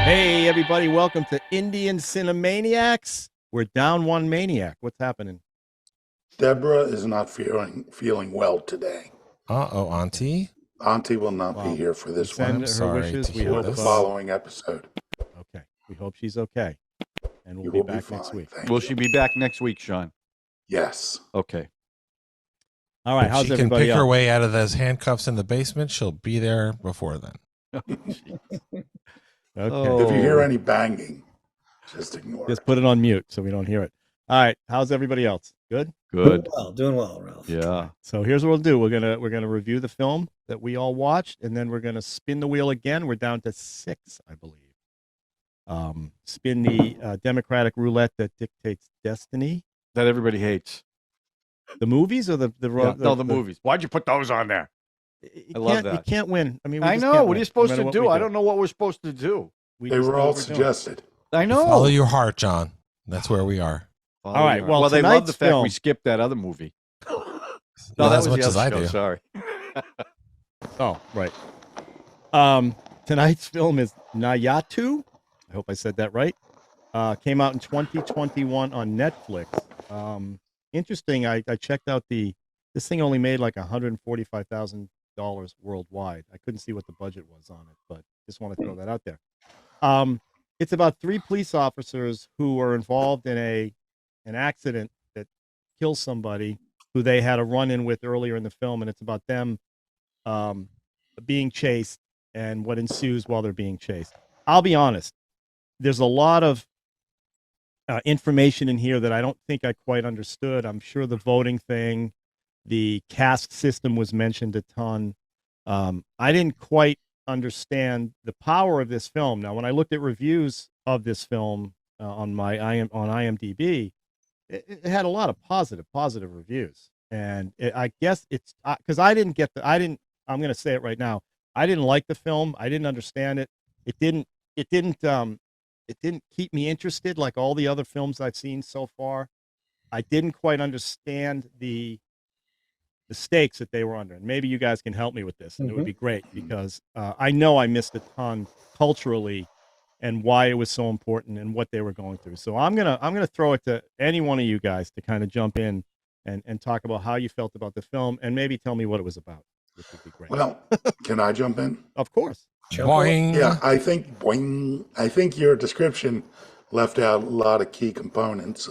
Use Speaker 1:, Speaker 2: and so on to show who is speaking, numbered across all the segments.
Speaker 1: Hey, everybody, welcome to Indian Cine-MANIACS. We're down one maniac. What's happening?
Speaker 2: Deborah is not feeling well today.
Speaker 3: Uh-oh, Auntie.
Speaker 2: Auntie will not be here for this one.
Speaker 1: Send
Speaker 3: I'm
Speaker 1: her
Speaker 3: sorry
Speaker 1: wishes.
Speaker 3: to
Speaker 1: We
Speaker 3: hear
Speaker 1: hope
Speaker 2: The
Speaker 3: this.
Speaker 2: following episode.
Speaker 1: Okay. We hope she's okay. And we'll
Speaker 2: You
Speaker 1: be
Speaker 2: will
Speaker 1: back
Speaker 2: fine.
Speaker 1: next week.
Speaker 2: Thank
Speaker 4: Will
Speaker 2: you.
Speaker 4: she be back next week, Sean?
Speaker 2: Yes.
Speaker 4: Okay.
Speaker 1: All right.
Speaker 3: If
Speaker 1: How's
Speaker 3: she can
Speaker 1: everybody
Speaker 3: pick her
Speaker 1: else?
Speaker 3: way out of those handcuffs in the basement, she'll be there before then.
Speaker 1: Okay.
Speaker 2: If you hear
Speaker 4: Oh.
Speaker 2: any banging, just ignore
Speaker 1: Just
Speaker 2: it.
Speaker 1: put it on mute so we don't hear it. All right. How's everybody else? Good?
Speaker 4: Good.
Speaker 5: Doing well, Ralph.
Speaker 4: Yeah.
Speaker 1: So here's what we'll do. We're gonna review the film that we all watched, and then we're gonna spin the wheel again. We're down to 6, I believe. Spin the democratic roulette that dictates destiny.
Speaker 4: That everybody hates.
Speaker 1: The movies or the
Speaker 4: movies. Why'd you put those on there? I love that.
Speaker 1: You can't win. I mean, we
Speaker 4: I
Speaker 1: just
Speaker 4: know.
Speaker 1: can't
Speaker 4: What
Speaker 1: win,
Speaker 4: are you supposed
Speaker 1: no
Speaker 4: to
Speaker 1: matter what
Speaker 4: do?
Speaker 1: we
Speaker 4: I don't know what we're supposed to do.
Speaker 1: We
Speaker 2: They
Speaker 1: just
Speaker 2: were
Speaker 1: know
Speaker 2: all
Speaker 1: what we're doing.
Speaker 2: suggested.
Speaker 4: I know.
Speaker 3: Follow your heart, John. That's where we are.
Speaker 4: Follow
Speaker 1: All right,
Speaker 4: your-
Speaker 1: well,
Speaker 4: they love
Speaker 1: tonight's
Speaker 4: the fact
Speaker 1: film-
Speaker 4: we skipped that other movie.
Speaker 3: Not
Speaker 4: that
Speaker 3: as
Speaker 4: was
Speaker 3: much
Speaker 4: the
Speaker 3: as I
Speaker 4: other show,
Speaker 3: do.
Speaker 4: Sorry.
Speaker 1: Oh, right. Tonight's film is Nayattu. I hope I said that right. Came out in 2021 on Netflix. Interesting. I checked out this thing only made like $145,000 worldwide. I couldn't see what the budget was on it, but just want to throw that out there. It's about 3 police officers who are involved in an accident that kills somebody who they had a run-in with earlier in the film, and it's about them being chased and what ensues while they're being chased. I'll be honest. There's a lot of information in here that I don't think I quite understood. I'm sure the voting thing, the caste system was mentioned a ton. I didn't quite understand the power of this film. Now, when I looked at reviews of this film on IMDb, it had a lot of positive reviews, and I guess it's because I'm going to say it right now. I didn't like the film. I didn't understand it. It didn't keep me interested like all the other films I've seen so far. I didn't quite understand the stakes that they were under, and maybe you guys can help me with this, and it would be great because I know I missed a ton culturally and why it was so important and what they were going through. So I'm gonna throw it to any one of you guys to kind of jump in and talk about how you felt about the film and maybe tell me what it was about, which would be great.
Speaker 2: Well, can I jump in?
Speaker 1: Of course.
Speaker 3: Boing.
Speaker 2: Yeah, I think your description left out a lot of key components.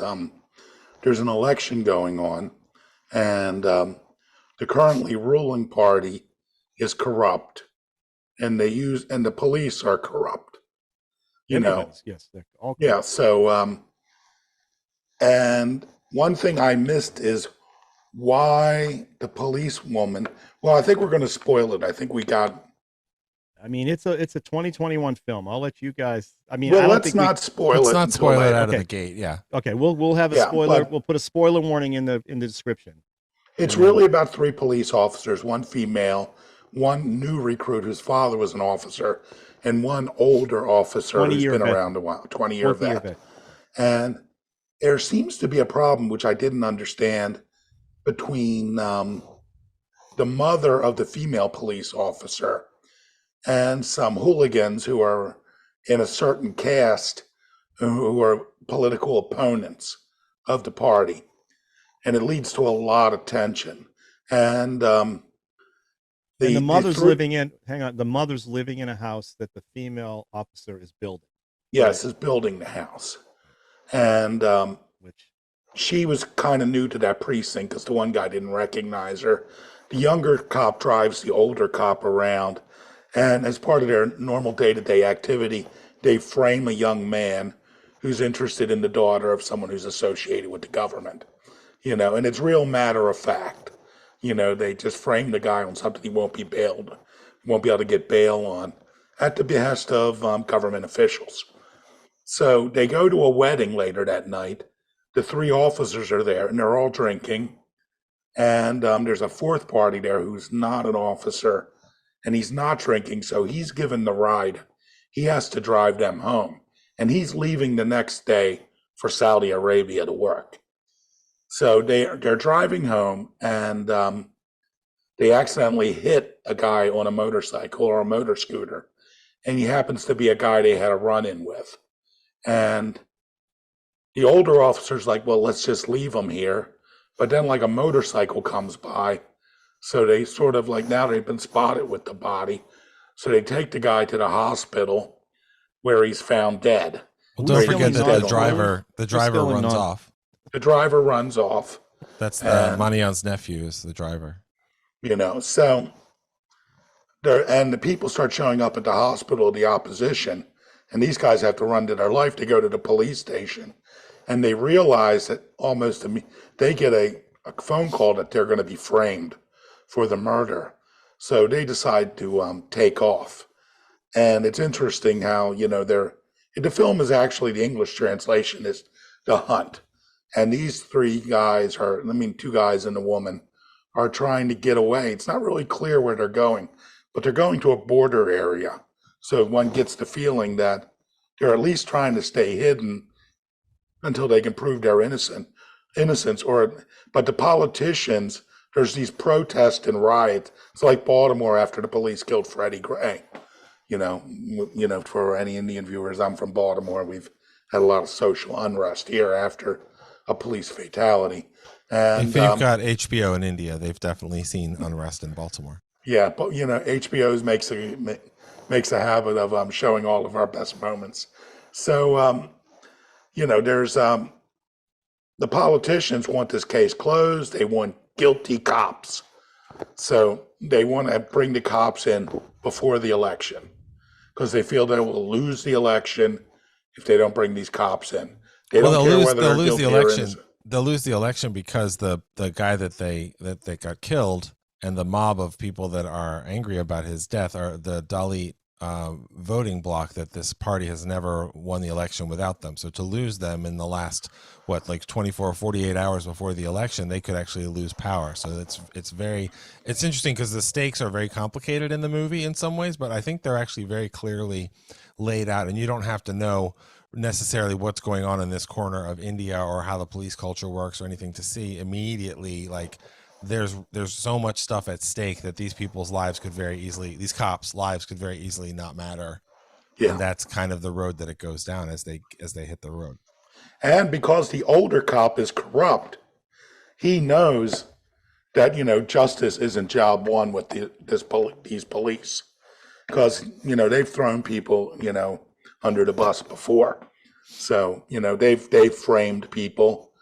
Speaker 2: There's an election going on, and the currently ruling party is corrupt, and the police are corrupt. You know,
Speaker 1: Immigrants, yes, they're all
Speaker 2: yeah. So, and one thing I missed is why the policewoman. Well, I think we're going to spoil it. I think we got.
Speaker 1: I mean, it's a 2021 film. I'll let you guys. I mean, I
Speaker 2: Well,
Speaker 1: don't
Speaker 2: let's
Speaker 1: think we-
Speaker 2: not spoil
Speaker 3: Let's
Speaker 2: it.
Speaker 3: not
Speaker 2: until
Speaker 3: spoil it
Speaker 2: later.
Speaker 3: out of
Speaker 1: Okay.
Speaker 3: the gate. Yeah.
Speaker 1: Okay, we'll have a
Speaker 2: Yeah,
Speaker 1: spoiler.
Speaker 2: but-
Speaker 1: We'll put a spoiler warning in the description.
Speaker 2: It's really about 3 police officers, 1 female, 1 new recruit whose father was an officer, and 1 older officer who's
Speaker 1: 20-year
Speaker 2: been
Speaker 1: vet.
Speaker 2: around a while, 20-year
Speaker 1: 20-year
Speaker 2: vet. And there seems to be a problem, which I didn't understand, between the mother of the female police officer and some hooligans who are in a certain caste who are political opponents of the party. And it leads to a lot of tension. And
Speaker 1: And the mother's
Speaker 2: three-
Speaker 1: living in. Hang on, the mother's living in a house that the female officer is building.
Speaker 2: Yes, is building the house. And
Speaker 1: Which
Speaker 2: she was kind of new to that precinct because the one guy didn't recognize her. The younger cop drives the older cop around. And as part of their normal day-to-day activity, they frame a young man who's interested in the daughter of someone who's associated with the government. You know, and it's real matter of fact. You know, they just frame the guy on something he won't be able to get bail on at the behest of government officials. So they go to a wedding later that night. The 3 officers are there, and they're all drinking. And there's a 4th party there who's not an officer, and he's not drinking, so he's given the ride. He has to drive them home, and he's leaving the next day for Saudi Arabia to work. So they're driving home, and they accidentally hit a guy on a motorcycle or a motor scooter, and he happens to be a guy they had a run-in with. And the older officer's like, well, let's just leave him here. But then like a motorcycle comes by. So they sort of like, now they've been spotted with the body. So they take the guy to the hospital where he's found dead.
Speaker 3: Well, don't
Speaker 1: Still
Speaker 3: forget
Speaker 1: in
Speaker 3: that
Speaker 1: non-
Speaker 3: the driver
Speaker 1: still in
Speaker 3: runs
Speaker 1: non-
Speaker 3: off.
Speaker 2: The driver runs off,
Speaker 3: That's the
Speaker 2: And-
Speaker 3: Manion's nephew is the driver.
Speaker 2: so and the people start showing up at the hospital, the opposition, and these guys have to run to their life to go to the police station. And they realize that they get a phone call that they're going to be framed for the murder. So they decide to take off. And it's interesting how, the film is actually, the English translation is The Hunt. And these three guys two guys and a woman are trying to get away. It's not really clear where they're going, but they're going to a border area. So one gets the feeling that they're at least trying to stay hidden until they can prove their innocence. But the politicians, there's these protests and riots. It's like Baltimore after the police killed Freddie Gray. For any Indian viewers, I'm from Baltimore. We've had a lot of social unrest here after a police fatality. And
Speaker 3: If you've got HBO in India, they've definitely seen unrest in Baltimore.
Speaker 2: yeah, but HBO's makes a habit of showing all of our best moments. So there's the politicians want this case closed. They want guilty cops. So they want to bring the cops in before the election because they feel they will lose the election if they don't bring these cops in. They'll lose the election.
Speaker 3: They'll lose the election because the guy that they got killed and the mob of people that are angry about his death are the Dalit voting bloc that this party has never won the election without them. So to lose them in the last 24 or 48 hours before the election, they could actually lose power. So it's interesting because the stakes are very complicated in the movie in some ways, but I think they're actually very clearly laid out, and you don't have to know necessarily what's going on in this corner of India or how the police culture works or anything to see immediately there's so much stuff at stake that these cops' lives could very easily not matter.
Speaker 2: Yeah.
Speaker 3: And that's kind of the road that it goes down as they hit the road.
Speaker 2: And because the older cop is corrupt, he knows that, justice isn't job one with these police. Because, they've thrown people, under the bus before. So, they've framed people.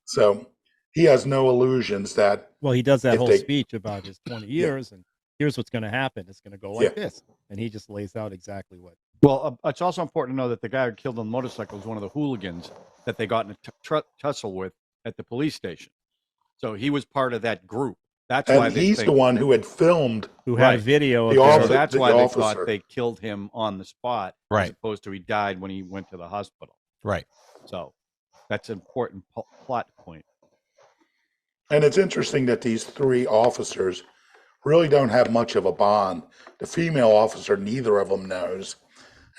Speaker 2: So he has no illusions that.
Speaker 1: Well, he does that whole speech about his 20 years and here's what's going to happen. It's going to go like this. And he just lays out exactly what.
Speaker 4: Well, it's also important to know that the guy who killed on the motorcycle was one of the hooligans that they got in a tussle with at the police station. So he was part of that group. That's why
Speaker 2: he's the one who had filmed.
Speaker 1: Who had video of
Speaker 4: so that's why they thought they killed him on the spot, as opposed to he died when he went to the hospital.
Speaker 3: Right.
Speaker 4: So that's an important plot point.
Speaker 2: And it's interesting that these three officers really don't have much of a bond. The female officer, neither of them knows.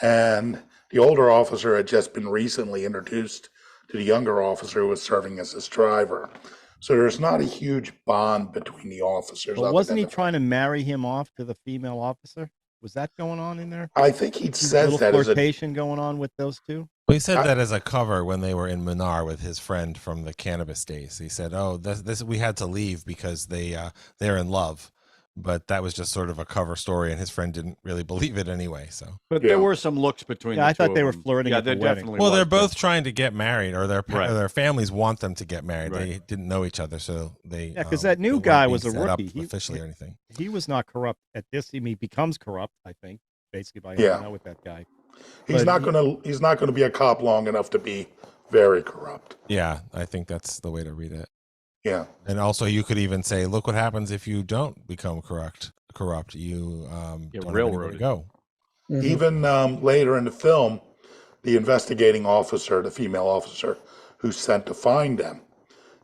Speaker 2: And the older officer had just been recently introduced to the younger officer who was serving as his driver. So there's not a huge bond between the officers.
Speaker 1: But wasn't he trying to marry him off to the female officer? Was that going on in there?
Speaker 2: I think he says that as a
Speaker 1: flirtation going on with those two.
Speaker 3: Well, he said that as a cover when they were in Munnar with his friend from the cannabis days. He said, "Oh, this we had to leave because they're in love." But that was just sort of a cover story, and his friend didn't really believe it anyway. So,
Speaker 4: but there were some looks between.
Speaker 1: I thought they were
Speaker 4: them.
Speaker 1: flirting.
Speaker 4: Yeah,
Speaker 1: at the
Speaker 4: they
Speaker 1: wedding.
Speaker 4: definitely.
Speaker 3: Well, they're both trying to get married, or their families want them to get married.
Speaker 1: Right.
Speaker 3: They didn't know each other, so they.
Speaker 1: Yeah, because that new guy was a rookie.
Speaker 3: He officially or anything.
Speaker 1: He was not corrupt at this. He becomes corrupt, I think, basically by hanging out with that guy.
Speaker 2: He's not gonna be a cop long enough to be very corrupt.
Speaker 3: Yeah, I think that's the way to read it.
Speaker 2: Yeah,
Speaker 3: and also you could even say, look what happens if you don't become corrupt. You
Speaker 4: get
Speaker 3: don't have anywhere to go.
Speaker 2: Mm-hmm. Even later in the film, the investigating officer, the female officer, who's sent to find them,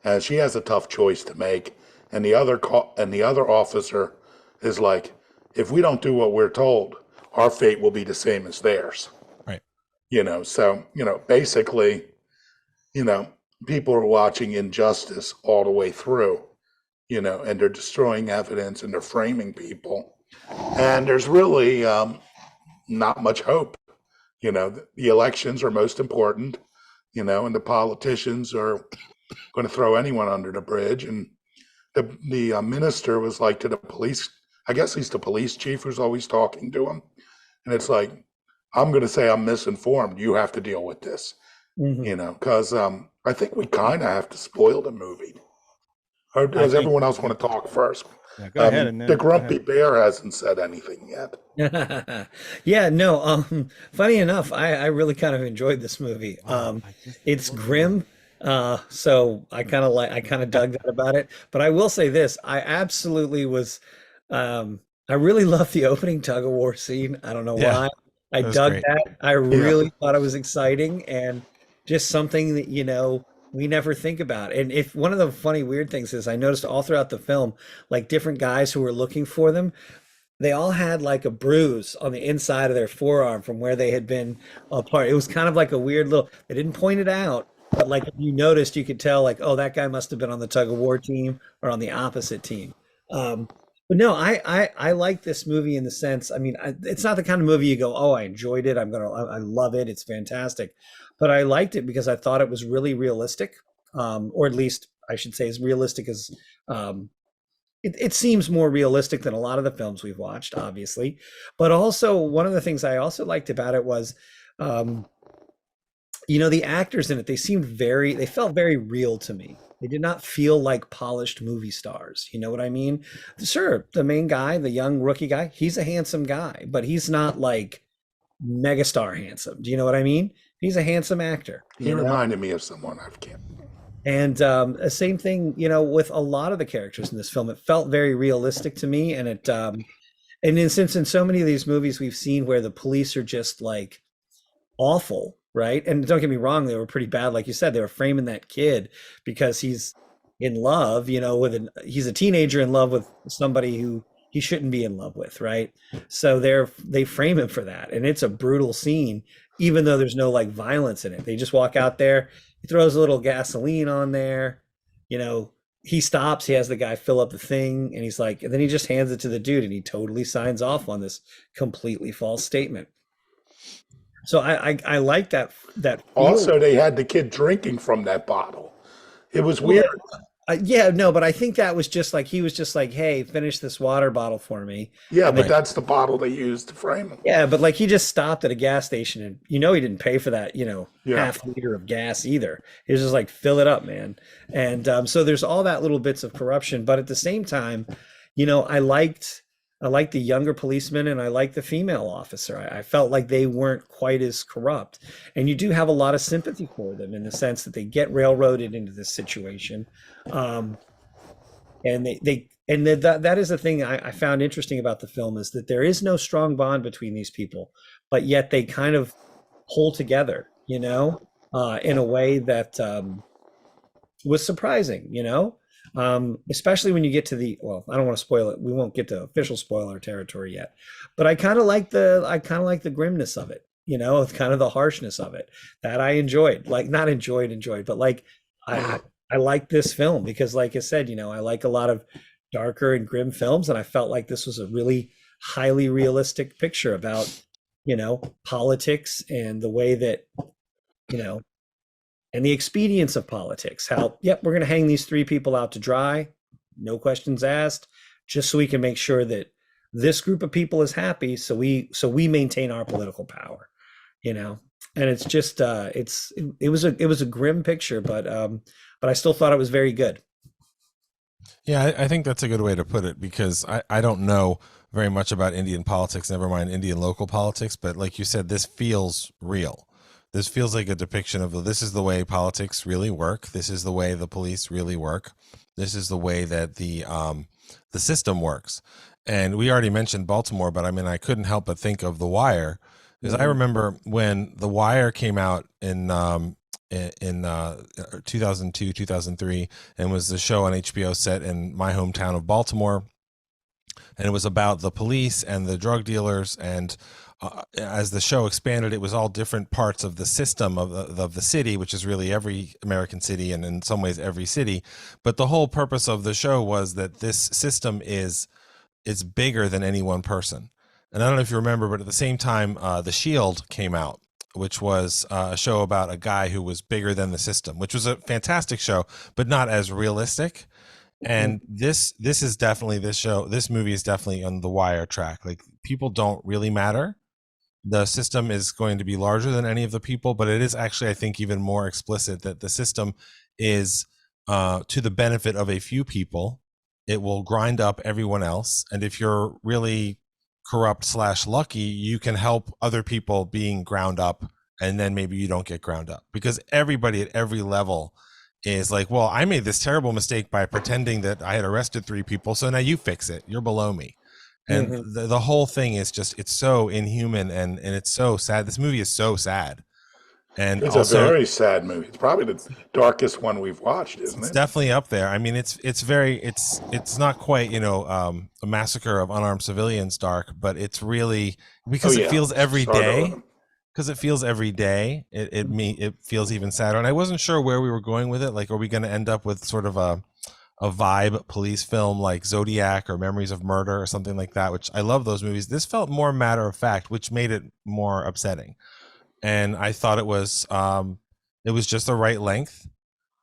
Speaker 2: and she has a tough choice to make. And the other officer is like, if we don't do what we're told, our fate will be the same as theirs.
Speaker 3: Right.
Speaker 2: So basically, people are watching injustice all the way through. And they're destroying evidence and they're framing people. And there's really not much hope. The elections are most important, and the politicians are going to throw anyone under the bridge. And the minister was like to the police, I guess he's the police chief who's always talking to him. And it's like, I'm going to say I'm misinformed. You have to deal with this, because I think we kind of have to spoil the movie. Or does everyone else want to talk first?
Speaker 1: Yeah, go ahead. And then,
Speaker 2: the grumpy bear hasn't said anything yet.
Speaker 5: Yeah, no. Funny enough, I really kind of enjoyed this movie. It's grim, so I kind of dug that about it. But I will say this: I absolutely was. I really loved the opening tug of war scene. I don't know why. I dug great. That. I really thought it was exciting and just something that we never think about. And if one of the funny weird things is I noticed all throughout the film, like different guys who were looking for them, they all had like a bruise on the inside of their forearm from where they had been apart. It was kind of like a weird little, they didn't point it out, but like if you noticed, you could tell like, oh, that guy must have been on the tug of war team or on the opposite team. But no, I like this movie in the sense, I mean, it's not the kind of movie you go, oh, I enjoyed it. I love it. It's fantastic. But I liked it because I thought it was really realistic, or at least I should say as realistic as, it seems more realistic than a lot of the films we've watched, obviously. But also one of the things I also liked about it was, the actors in it, they felt very real to me. They did not feel like polished movie stars. You know what I mean? Sure, the main guy, the young rookie guy, he's a handsome guy, but he's not like megastar handsome. Do you know what I mean? He's a handsome actor.
Speaker 2: He reminded me of someone I've can't.
Speaker 5: And same thing, with a lot of the characters in this film, it felt very realistic to me. And since in so many of these movies we've seen where the police are just like awful, right? And don't get me wrong, they were pretty bad. Like you said, they were framing that kid because he's in love, he's a teenager in love with somebody who he shouldn't be in love with, right? So they frame him for that. And it's a brutal scene, even though there's no like violence in it. They just walk out there, he throws a little gasoline on there, he stops, he has the guy fill up the thing, and he's like, and then he just hands it to the dude and he totally signs off on this completely false statement. So I like that.
Speaker 2: Also, they had the kid drinking from that bottle. It was weird.
Speaker 5: But I think that was just like, he was just like, hey, finish this water bottle for me.
Speaker 2: Yeah, but that's the bottle they used to frame him.
Speaker 5: Yeah, but like he just stopped at a gas station and he didn't pay for that, half liter of gas either. He was just like, fill it up, man. And so there's all that little bits of corruption. But at the same time, I liked the younger policeman and I liked the female officer. I felt like they weren't quite as corrupt. And you do have a lot of sympathy for them in the sense that they get railroaded into this situation. And that is the thing I found interesting about the film, is that there is no strong bond between these people, but yet they kind of hold together, in a way that was surprising, especially when you get to I don't want to spoil it. We won't get to official spoiler territory yet, but I kind of like the grimness of it, kind of the harshness of it that I enjoyed, like not enjoyed, but like, I like this film because like I said, I like a lot of darker and grim films. And I felt like this was a really highly realistic picture about, politics and the way that, and the expedience of politics, how, we're going to hang these three people out to dry, no questions asked, just so we can make sure that this group of people is happy. So we maintain our political power, and it's just, it was a grim picture, but I still thought it was very good.
Speaker 3: Yeah, I think that's a good way to put it, because I don't know very much about Indian politics, never mind Indian local politics, but like you said, this feels real. This feels like a depiction of, this is the way politics really work. This is the way the police really work. This is the way that the system works. And we already mentioned Baltimore, but I mean, I couldn't help but think of The Wire, because I remember when The Wire came out in 2002, 2003, and was the show on HBO set in my hometown of Baltimore. And it was about the police and the drug dealers. And as the show expanded, it was all different parts of the system of the city, which is really every American city and in some ways every city. But the whole purpose of the show was that this system is bigger than any one person. And I don't know if you remember, but at the same time, The Shield came out, which was a show about a guy who was bigger than the system, which was a fantastic show, but not as realistic. And this is definitely this movie is definitely on the wire track. Like, people don't really matter. The system is going to be larger than any of the people, but it is actually, I think, even more explicit that the system is to the benefit of a few people. It will grind up everyone else. And if you're really corrupt / lucky, you can help other people being ground up, and then maybe you don't get ground up, because everybody at every level is like, well, I made this terrible mistake by pretending that I had arrested 3 people, so now you fix it. You're below me. And the whole thing is just, it's so inhuman, and it's so sad. This movie is so sad. And
Speaker 2: It's
Speaker 3: also,
Speaker 2: a very sad movie. It's probably the darkest one we've watched, isn't
Speaker 3: it's
Speaker 2: it?
Speaker 3: definitely up there. I mean, it's not quite, a massacre of unarmed civilians dark, but it's really, because it feels every day. Because it feels every day, it feels even sadder. And I wasn't sure where we were going with it. Like, are we going to end up with sort of a vibe police film like Zodiac or Memories of Murder or something like that, which I love those movies. This felt more matter of fact, which made it more upsetting. And I thought it was just the right length,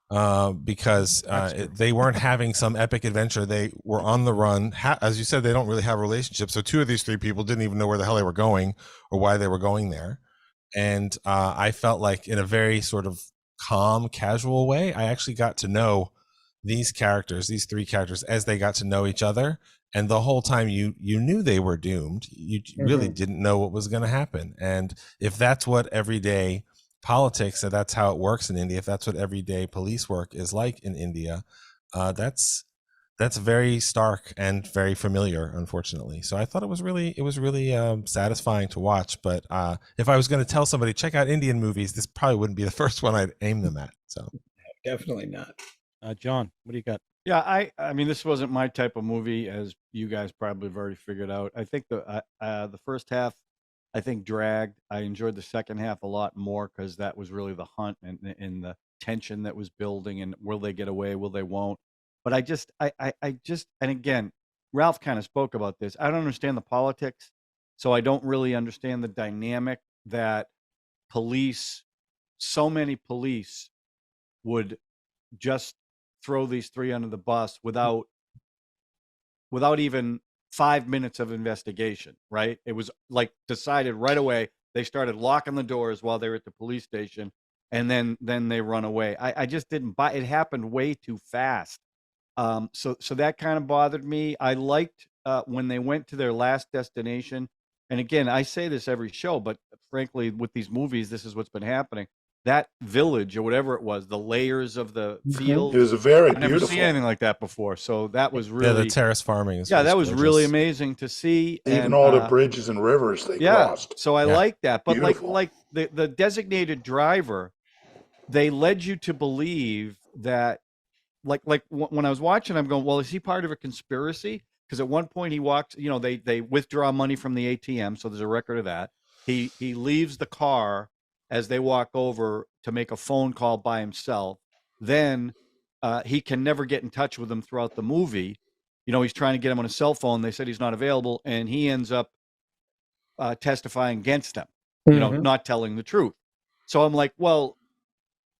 Speaker 3: because they weren't having some epic adventure. They were on the run. As you said, they don't really have relationships. So 2 of these 3 people didn't even know where the hell they were going or why they were going there. And I felt like, in a very sort of calm, casual way, I actually got to know these 3 characters, as they got to know each other. And the whole time you knew they were doomed. You really didn't know what was going to happen. And if that's what everyday politics, and that's how it works in India, if that's what everyday police work is like in India, that's very stark and very familiar, unfortunately. So I thought it was really satisfying to watch. But if I was going to tell somebody, check out Indian movies, this probably wouldn't be the first one I'd aim them at. So
Speaker 5: Definitely not.
Speaker 1: John, what do you got?
Speaker 4: Yeah, I mean, this wasn't my type of movie, as you guys probably have already figured out. I think the first half, I think, dragged. I enjoyed the second half a lot more, because that was really the hunt and the tension that was building, and will they get away, will they won't. But I just, and again, Ralph kind of spoke about this. I don't understand the politics, so I don't really understand the dynamic that so many police would just throw these 3 under the bus without even 5 minutes of investigation, right? It was like decided right away. They started locking the doors while they were at the police station, and then they run away. I just didn't buy it. Happened way too fast. So that kind of bothered me. I liked when they went to their last destination. And again, I say this every show, but frankly, with these movies, this is what's been happening. That village, or whatever it was, the layers of the field.
Speaker 2: It was very
Speaker 4: I've never
Speaker 2: beautiful.
Speaker 4: seen anything like that before. So that was
Speaker 3: yeah,
Speaker 4: really,
Speaker 3: the terrace farming is
Speaker 4: that was
Speaker 3: gorgeous.
Speaker 4: really amazing to see.
Speaker 2: Even
Speaker 4: And
Speaker 2: all the bridges and rivers they crossed.
Speaker 4: so I
Speaker 3: Yeah.
Speaker 4: like that. But
Speaker 2: Beautiful.
Speaker 4: like the designated driver, they led you to believe that, when I was watching, I'm going, well, is he part of a conspiracy? Because at one point he walks, they withdraw money from the ATM, so there's a record of that. He leaves the car as they walk over to make a phone call by himself. Then he can never get in touch with them throughout the movie. He's trying to get him on a cell phone. They said he's not available, and he ends up testifying against them, not telling the truth. So I'm like, well,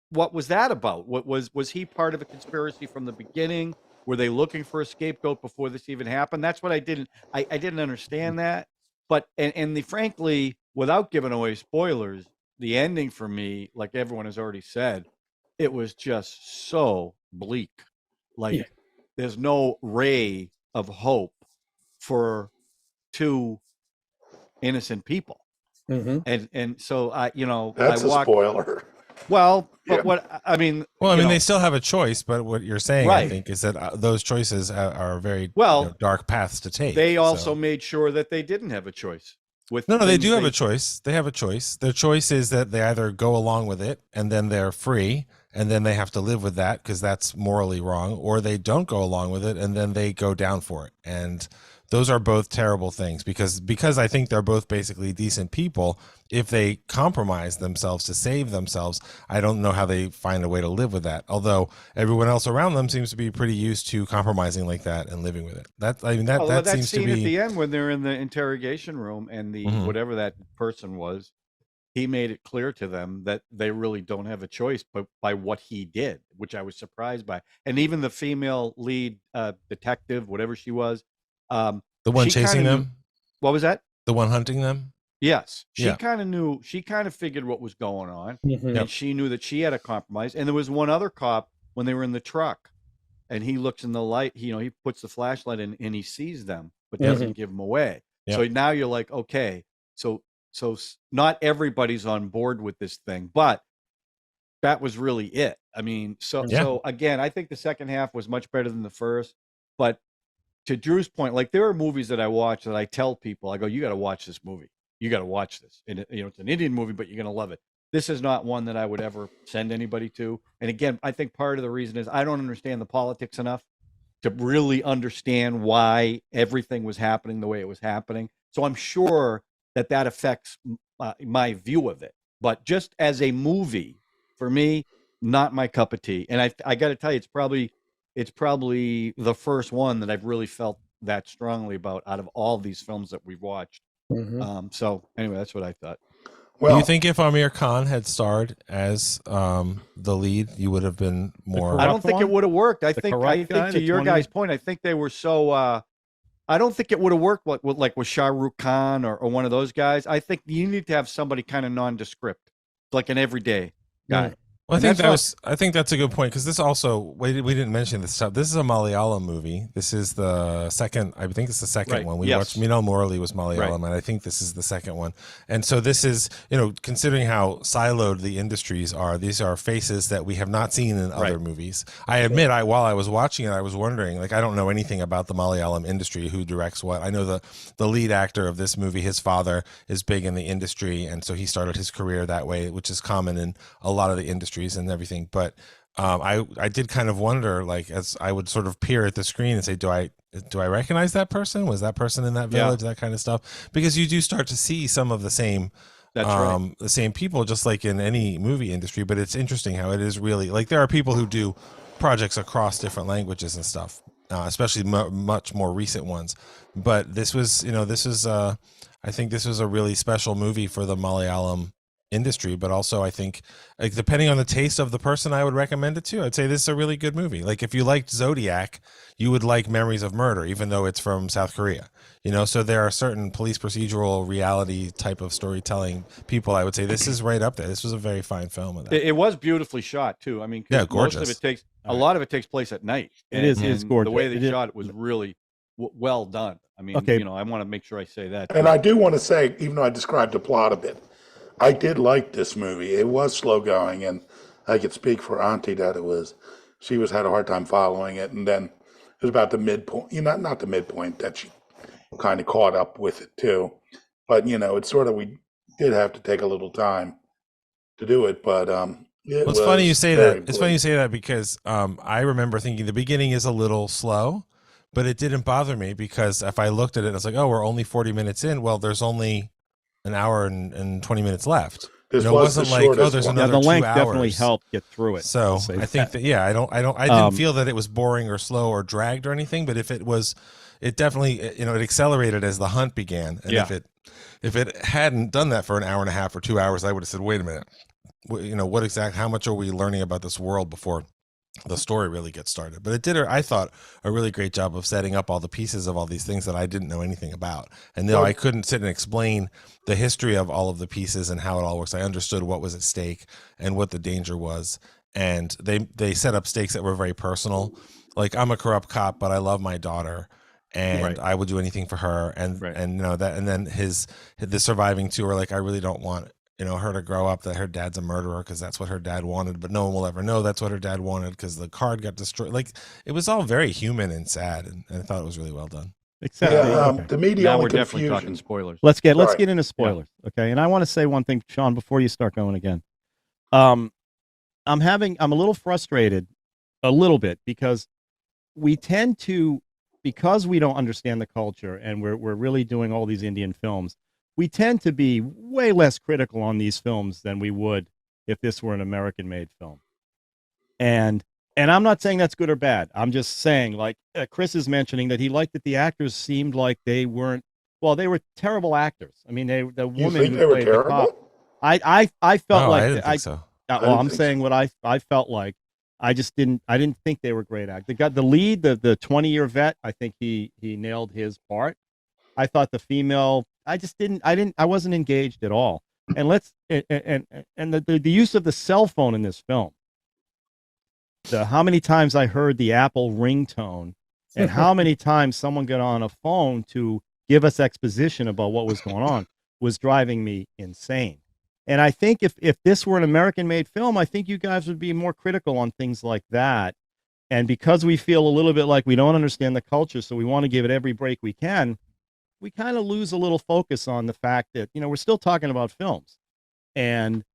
Speaker 4: what was that about? What was he part of a conspiracy from the beginning? Were they looking for a scapegoat before this even happened? That's what I didn't understand that. But frankly, without giving away spoilers, the ending for me, like everyone has already said, it was just so bleak. Like, there's no ray of hope for 2 innocent people. And so
Speaker 2: That's a spoiler.
Speaker 4: Well, but
Speaker 2: Yeah.
Speaker 4: what I mean.
Speaker 3: Well, I mean, they still have a choice, but what you're saying, I
Speaker 4: Right.
Speaker 3: think, is that those choices are very
Speaker 4: Well,
Speaker 3: dark paths to take.
Speaker 4: They also
Speaker 3: so.
Speaker 4: made sure that they didn't have a choice. With
Speaker 3: No, they
Speaker 4: things
Speaker 3: do have a choice. They have a choice. Their choice is that they either go along with it and then they're free and then they have to live with that because that's morally wrong, or they don't go along with it and then they go down for it. And those are both terrible things because I think they're both basically decent people. If they compromise themselves to save themselves, I don't know how they find a way to live with that. Although everyone else around them seems to be pretty used to compromising like that and living with it. That seems to
Speaker 4: scene
Speaker 3: be
Speaker 4: at the end when they're in the interrogation room and the whatever that person was, he made it clear to them that they really don't have a choice but by what he did, which I was surprised by. And even the female lead detective, whatever she was,
Speaker 3: the one chasing them.
Speaker 4: What was that?
Speaker 3: The one hunting them.
Speaker 4: Yes, she kind of knew. She kind of figured what was going on, and she knew that she had a compromise. And there was one other cop when they were in the truck, and he looks in the light. He puts the flashlight in, and he sees them, but doesn't give them away. So now you're like, okay, so not everybody's on board with this thing, but that was really it. I mean, so again, I think the second half was much better than the first. But to Drew's point, like there are movies that I watch that I tell people, I go, you got to watch this movie. You got to watch this. And it's an Indian movie, but you're going to love it. This is not one that I would ever send anybody to. And again, I think part of the reason is I don't understand the politics enough to really understand why everything was happening the way it was happening. So I'm sure that affects my view of it. But just as a movie, for me, not my cup of tea. And I got to tell you, it's probably the first one that I've really felt that strongly about out of all these films that we've watched. So anyway, that's what I thought.
Speaker 3: Well, do you think if Amir Khan had starred as the lead, you would have been more?
Speaker 4: I don't think it would have worked. I think to your guys' point, I think they were so. I don't think it would have worked with Shah Rukh Khan or one of those guys. I think you need to have somebody kind of nondescript, like an everyday guy.
Speaker 3: Well, I think that's a good point because this also we didn't mention this stuff. This is a Malayalam movie. This is the second. I think it's the second one we watched. Minal Murali was Malayalam, and I think this is the second one. And so this is, considering how siloed the industries are, these are faces that we have not seen in other movies. I admit, while I was watching it, I was wondering, I don't know anything about the Malayalam industry, who directs what. I know the lead actor of this movie, his father is big in the industry, and so he started his career that way, which is common in a lot of the industries and everything. But I did kind of wonder, as I would sort of peer at the screen and say, do I recognize that person? Was that person in that village? That kind of stuff, because you do start to see some of the same the same people, just like in any movie industry. But it's interesting how it is really there are people who do projects across different languages and stuff, especially much more recent ones. But this was I think this was a really special movie for the Malayalam industry, but also I think depending on the taste of the person, I would recommend it too. I'd say this is a really good movie. If you liked Zodiac, you would like Memories of Murder, even though it's from South Korea. So there are certain police procedural reality type of storytelling people. I would say this is right up there. This was a very fine film.
Speaker 4: It was beautifully shot too. I mean,
Speaker 3: gorgeous.
Speaker 4: Most of it takes a lot of it takes place at night.
Speaker 1: It's gorgeous.
Speaker 4: The way they shot it was really well done. I mean, I want to make sure I say that.
Speaker 2: And I do want to say, even though I described the plot a bit, I did like this movie. It was slow going, and I could speak for Auntie that she had a hard time following it, and then it was about the midpoint. Not the midpoint that she kind of caught up with it too, but it's sort of, we did have to take a little time to do it. But
Speaker 3: it's funny you say that. It's funny you say that because I remember thinking the beginning is a little slow, but it didn't bother me because if I looked at it, I was like, oh, we're only 40 minutes in. Well, there's only an hour and 20 minutes left.
Speaker 2: This wasn't like,
Speaker 3: oh, there's another
Speaker 1: the
Speaker 3: 2
Speaker 1: length
Speaker 3: hours.
Speaker 1: Definitely helped get through it.
Speaker 3: So I think that I didn't feel that it was boring or slow or dragged or anything. But if it was, it definitely it accelerated as the hunt began. And if it hadn't done that for an hour and a half or 2 hours, I would have said, wait a minute, how much are we learning about this world before the story really gets started? But it did, I thought, a really great job of setting up all the pieces of all these things that I didn't know anything about. And though I couldn't sit and explain the history of all of the pieces and how it all works, I understood what was at stake and what the danger was. And they set up stakes that were very personal. I'm a corrupt cop, but I love my daughter, and I would do anything for her. And and then the surviving two are like, I really don't want her to grow up that her dad's a murderer because that's what her dad wanted, but no one will ever know that's what her dad wanted because the card got destroyed. It was all very human and sad, and I thought it was really well done.
Speaker 2: Except the media.
Speaker 4: Now we're definitely talking spoilers.
Speaker 1: Let's get into spoilers, okay? And I want to say one thing, Sean, before you start going again. I'm a little frustrated, a little bit, because we tend to because we don't understand the culture and we're really doing all these Indian films, we tend to be way less critical on these films than we would if this were an American-made film. And I'm not saying that's good or bad. I'm just saying, like Chris is mentioning, that he liked that the actors seemed like they weren't. Well, they were terrible actors. I mean, the
Speaker 2: You
Speaker 1: woman
Speaker 2: think
Speaker 1: who
Speaker 2: they were
Speaker 1: played the cop.
Speaker 2: terrible?
Speaker 1: I felt
Speaker 3: Oh,
Speaker 1: like
Speaker 3: I didn't think so.
Speaker 1: well,
Speaker 2: didn't
Speaker 1: I'm
Speaker 2: think
Speaker 1: saying
Speaker 2: so.
Speaker 1: what I felt like. I didn't think they were great actors. The lead, the 20-year vet. I think he nailed his part. I thought the female. I wasn't engaged at all. And the use of the cell phone in this film. How many times I heard the Apple ringtone, and how many times someone got on a phone to give us exposition about what was going on, was driving me insane. And I think if this were an American-made film, I think you guys would be more critical on things like that. And because we feel a little bit like we don't understand the culture, so we want to give it every break we can, we kind of lose a little focus on the fact that, we're still talking about films. And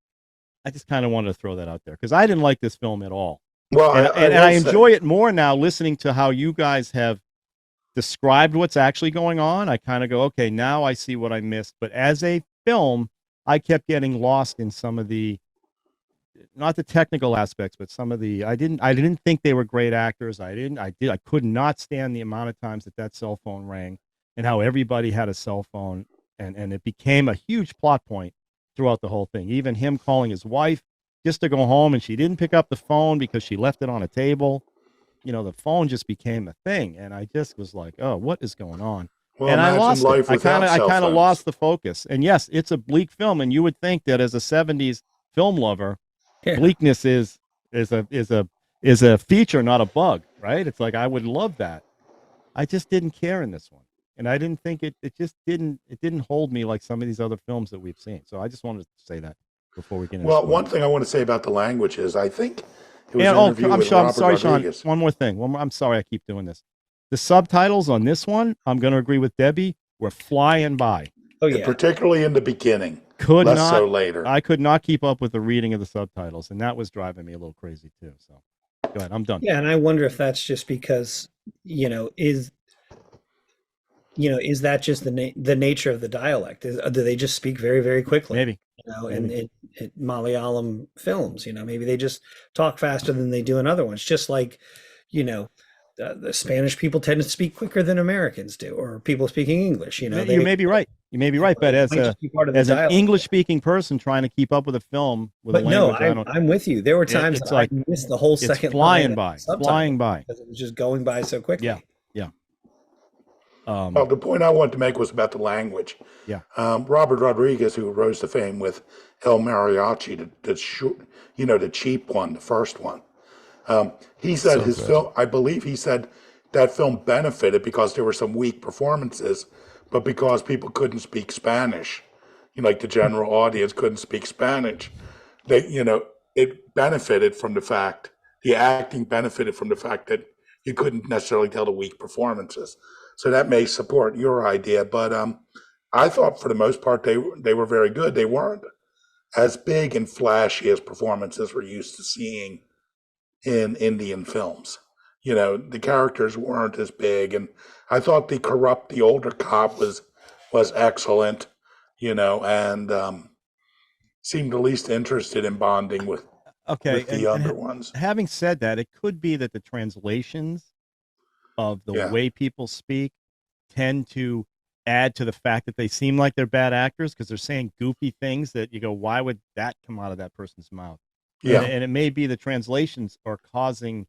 Speaker 1: I just kind of wanted to throw that out there because I didn't like this film at all.
Speaker 2: Well,
Speaker 1: And I enjoy it more now listening to how you guys have described what's actually going on. I kind of go, okay, now I see what I missed. But as a film, I kept getting lost in some of the, not the technical aspects, but some of the, I didn't think they were great actors. I could not stand the amount of times that cell phone rang and how everybody had a cell phone. And it became a huge plot point throughout the whole thing. Even him calling his wife just to go home, and she didn't pick up the phone because she left it on a table. The phone just became a thing, and I just was like, "Oh, what is going on?"
Speaker 2: well,
Speaker 1: And I
Speaker 2: imagine
Speaker 1: lost
Speaker 2: life
Speaker 1: it. I
Speaker 2: without cell
Speaker 1: kind of
Speaker 2: phones.
Speaker 1: lost the focus. And yes, it's a bleak film, and you would think that as a '70s film lover,
Speaker 5: Yeah.
Speaker 1: bleakness is a feature, not a bug, right? It's like I would love that. I just didn't care in this one, and I didn't think it didn't hold me like some of these other films that we've seen. So I just wanted to say that before we get into
Speaker 2: Well,
Speaker 1: spoilers.
Speaker 2: one thing I want to say about the language is I think it was
Speaker 1: And
Speaker 2: an interview with
Speaker 1: I'm
Speaker 2: Robert
Speaker 1: sorry,
Speaker 2: Rodriguez.
Speaker 1: Sean. One more thing. I'm sorry I keep doing this. The subtitles on this one, I'm going to agree with Debbie, were flying by.
Speaker 5: Oh
Speaker 2: And
Speaker 5: yeah.
Speaker 2: particularly in the beginning,
Speaker 1: Could
Speaker 2: less
Speaker 1: not.
Speaker 2: so later.
Speaker 1: I could not keep up with the reading of the subtitles, and that was driving me a little crazy too. So, go ahead. I'm done.
Speaker 5: Yeah, and I wonder if that's just because, is that just the nature of the dialect? Do they just speak very, very quickly?
Speaker 1: Maybe.
Speaker 5: In Malayalam films, maybe they just talk faster than they do in other ones. Just like, the Spanish people tend to speak quicker than Americans do, or people speaking English.
Speaker 1: You may be right. You may be right. But as an English-speaking person trying to keep up with a film with a language,
Speaker 5: I'm with you. There were times
Speaker 1: it's
Speaker 5: that
Speaker 1: like
Speaker 5: I missed the whole
Speaker 1: it's
Speaker 5: second
Speaker 1: flying
Speaker 5: line
Speaker 1: by,
Speaker 5: subtitle
Speaker 1: flying by.
Speaker 5: because it was just going by so quickly.
Speaker 1: Yeah.
Speaker 2: Well, the point I wanted to make was about the language.
Speaker 1: Yeah.
Speaker 2: Robert Rodriguez, who rose to fame with El Mariachi, the cheap one, the first one. He said
Speaker 3: So
Speaker 2: his
Speaker 3: good.
Speaker 2: film, I believe he said that film benefited because there were some weak performances, but because people couldn't speak Spanish, like the general audience couldn't speak Spanish, it benefited from the acting benefited from the fact that you couldn't necessarily tell the weak performances. So that may support your idea, but I thought for the most part they were very good. They weren't as big and flashy as performances we're used to seeing in Indian films. The characters weren't as big, and I thought the older cop was excellent, and seemed the least interested in bonding with the younger ones.
Speaker 1: Having said that, it could be that the translations of the way people speak tend to add to the fact that they seem like they're bad actors because they're saying goofy things that you go, why would that come out of that person's mouth?
Speaker 2: Yeah.
Speaker 1: And it may be the translations are causing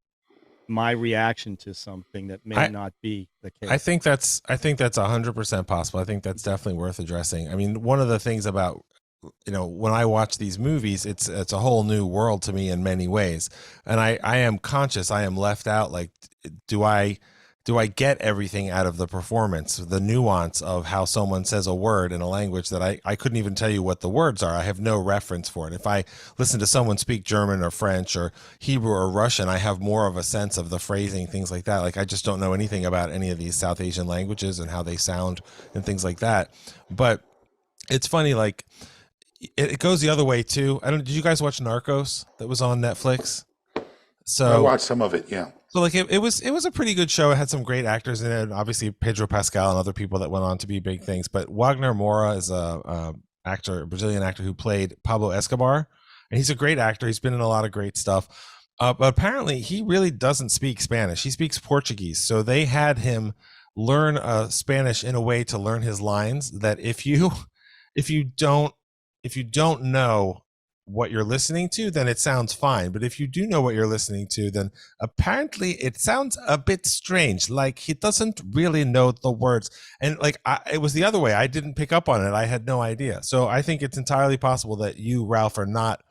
Speaker 1: my reaction to something that may not be the case.
Speaker 3: I think that's 100% possible. I think that's definitely worth addressing. I mean, one of the things about, when I watch these movies, it's a whole new world to me in many ways. And I am conscious, I am left out. Like, do I get everything out of the performance, the nuance of how someone says a word in a language that I couldn't even tell you what the words are. I have no reference for it. If I listen to someone speak German or French or Hebrew or Russian, I have more of a sense of the phrasing, things like that. Like, I just don't know anything about any of these South Asian languages and how they sound and things like that. But it's funny, like, it goes the other way too. Did you guys watch Narcos that was on Netflix?
Speaker 2: I watched some of it, yeah.
Speaker 3: So like it was a pretty good show. It had some great actors in it. Obviously Pedro Pascal and other people that went on to be big things. But Wagner Moura is a Brazilian actor who played Pablo Escobar, and he's a great actor. He's been in a lot of great stuff. But apparently he really doesn't speak Spanish. He speaks Portuguese. So they had him learn Spanish in a way to learn his lines that if you don't know what you're listening to, then it sounds fine. But if you do know what you're listening to, then apparently it sounds a bit strange. Like he doesn't really know the words. And like it was the other way. I didn't pick up on it. I had no idea. So I think it's entirely possible that you, Ralph, are not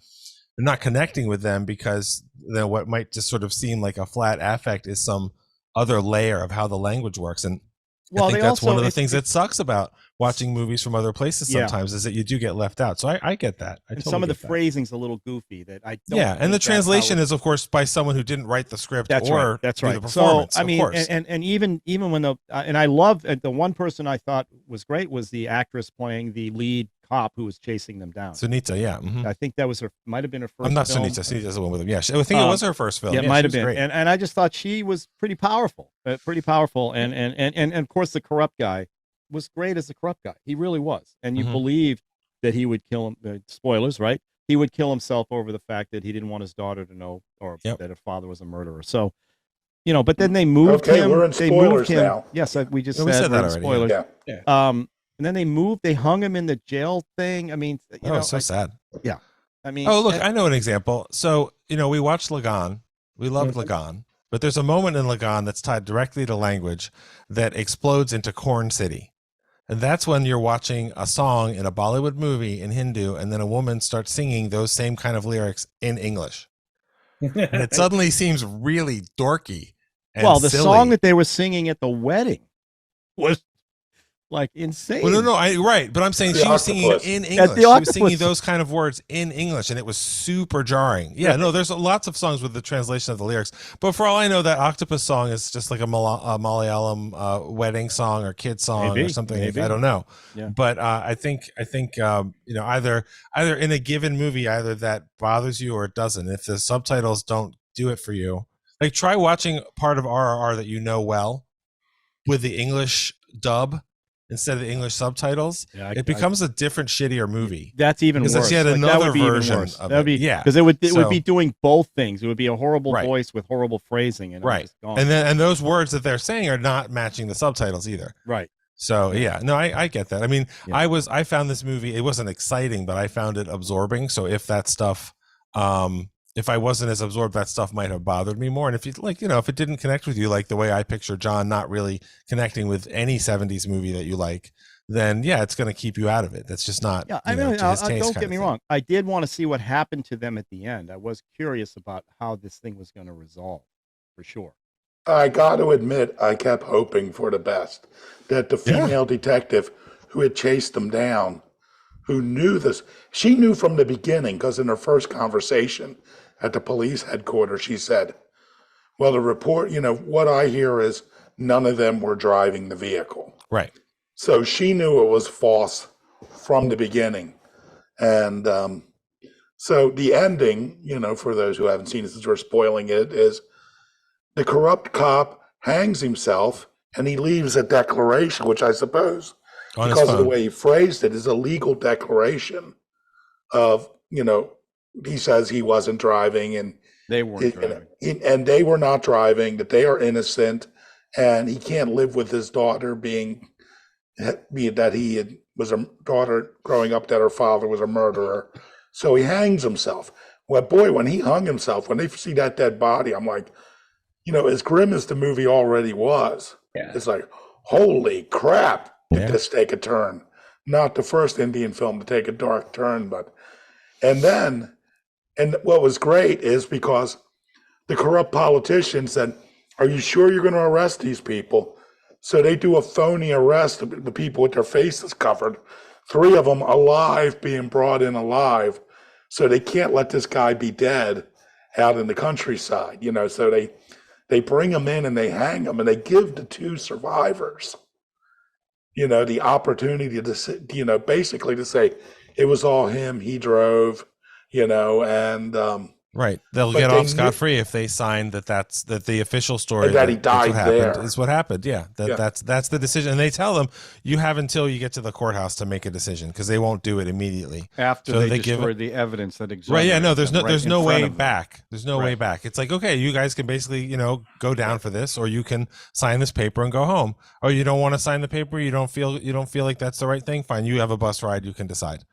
Speaker 3: connecting with them because what might just sort of seem like a flat affect is some other layer of how the language works. And I think that's one of the things that sucks about watching movies from other places sometimes is that you do get left out. So I get that.
Speaker 1: Some of the phrasing's a little goofy that I don't.
Speaker 3: Yeah, and the translation is, of course, by someone who didn't write the script
Speaker 1: that's
Speaker 3: or
Speaker 1: that's right.
Speaker 3: do the performance.
Speaker 1: So I mean, and even when and I love the one person I thought was great was the actress playing the lead cop who was chasing them down.
Speaker 3: Sunita, yeah. Mm-hmm.
Speaker 1: I think that was might have been her first.
Speaker 3: I'm not
Speaker 1: film.
Speaker 3: Sunita. Sunita's the one with him. Yeah, I think it was her first film.
Speaker 1: Yeah, it might have been. And I just thought she was pretty powerful, and of course the corrupt guy was great as a corrupt guy. He really was. And you believed that he would kill him. Spoilers, right? He would kill himself over the fact that he didn't want his daughter to know or that her father was a murderer. So, but then they moved him.
Speaker 2: We're in spoilers now.
Speaker 1: Yes, we just
Speaker 3: said that already.
Speaker 1: Spoilers.
Speaker 2: Yeah.
Speaker 1: And then they hung him in the jail thing. I mean,
Speaker 3: so sad.
Speaker 1: Yeah. I mean,
Speaker 3: look, I know an example. So, we watched Lagan. We loved Lagan. But there's a moment in Lagan that's tied directly to language that explodes into Corn City. And that's when you're watching a song in a Bollywood movie in Hindu, and then a woman starts singing those same kind of lyrics in English. And it suddenly seems really dorky and
Speaker 1: the
Speaker 3: silly.
Speaker 1: song that they were singing at the wedding was like insane.
Speaker 3: Well, no, right. But I'm saying she was singing in English. She was singing those kind of words in English, and it was super jarring. Yeah, no, there's lots of songs with the translation of the lyrics. But for all I know, that octopus song is just like a Malayalam wedding song or kid song or something. Maybe. I don't know. Yeah. But I think either in a given movie, either that bothers you or it doesn't. If the subtitles don't do it for you, like try watching part of RRR that you know well with the English dub instead of the English subtitles. It becomes a different, shittier movie.
Speaker 1: That's even worse.
Speaker 3: That's yet another version of it.
Speaker 1: That would be, because it would be doing both things. It would be a horrible voice with horrible phrasing, and
Speaker 3: and those words that they're saying are not matching the subtitles either.
Speaker 1: Right.
Speaker 3: So I get that. I mean, I found this movie. It wasn't exciting, but I found it absorbing. So if that stuff, if I wasn't as absorbed, that stuff might have bothered me more. And if you if it didn't connect with you, like the way I picture John not really connecting with any 70s movie that you like, then it's going to keep you out of it. That's just not. Yeah,
Speaker 1: I mean, don't get me wrong. I did want to see what happened to them at the end. I was curious about how this thing was going to resolve, for sure.
Speaker 2: I got to admit, I kept hoping for the best. That the female detective who had chased them down, who knew this, she knew from the beginning, because in her first conversation at the police headquarters, she said, well, the report, what I hear is none of them were driving the vehicle.
Speaker 3: Right.
Speaker 2: So she knew it was false from the beginning. And so the ending, for those who haven't seen it, since we're spoiling it, is the corrupt cop hangs himself and he leaves a declaration, which I suppose, because of the way he phrased it, is a legal declaration of, he says he wasn't driving and
Speaker 1: they weren't driving.
Speaker 2: And they were not driving, that they are innocent, and he can't live with his daughter being that he was a daughter growing up that her father was a murderer. So he hangs himself. Well, boy, when he hung himself, when they see that dead body, I'm like, as grim as the movie already was, it's like, holy crap, did this take a turn? Not the first Indian film to take a dark turn, and what was great is because the corrupt politician said, are you sure you're going to arrest these people? So they do a phony arrest of the people with their faces covered, 3 of them alive, being brought in alive. So they can't let this guy be dead out in the countryside, so they bring him in and they hang him, and they give the 2 survivors, the opportunity to, basically to say it was all him, he drove, and
Speaker 3: Right. They'll
Speaker 2: But
Speaker 3: get
Speaker 2: they
Speaker 3: off
Speaker 2: knew
Speaker 3: scot-free if they sign that that the official story
Speaker 2: that he
Speaker 3: that's what
Speaker 2: died
Speaker 3: happened
Speaker 2: there.
Speaker 3: is what happened. Yeah.
Speaker 2: Yeah.
Speaker 3: That's the decision. And they tell them you have until you get to the courthouse to make a decision because they won't do it immediately.
Speaker 4: After
Speaker 3: So
Speaker 4: they
Speaker 3: give
Speaker 4: destroyed the evidence that
Speaker 3: Right.
Speaker 4: exonerated
Speaker 3: Yeah. No, there's
Speaker 4: them
Speaker 3: no there's
Speaker 4: in
Speaker 3: no
Speaker 4: front
Speaker 3: way
Speaker 4: of them.
Speaker 3: back. There's no way
Speaker 4: Right.
Speaker 3: back. It's like, okay, you guys can basically, go down for this, or you can sign this paper and go home. Oh, you don't want to sign the paper, you don't feel like that's the right thing. Fine. You have a bus ride, you can decide.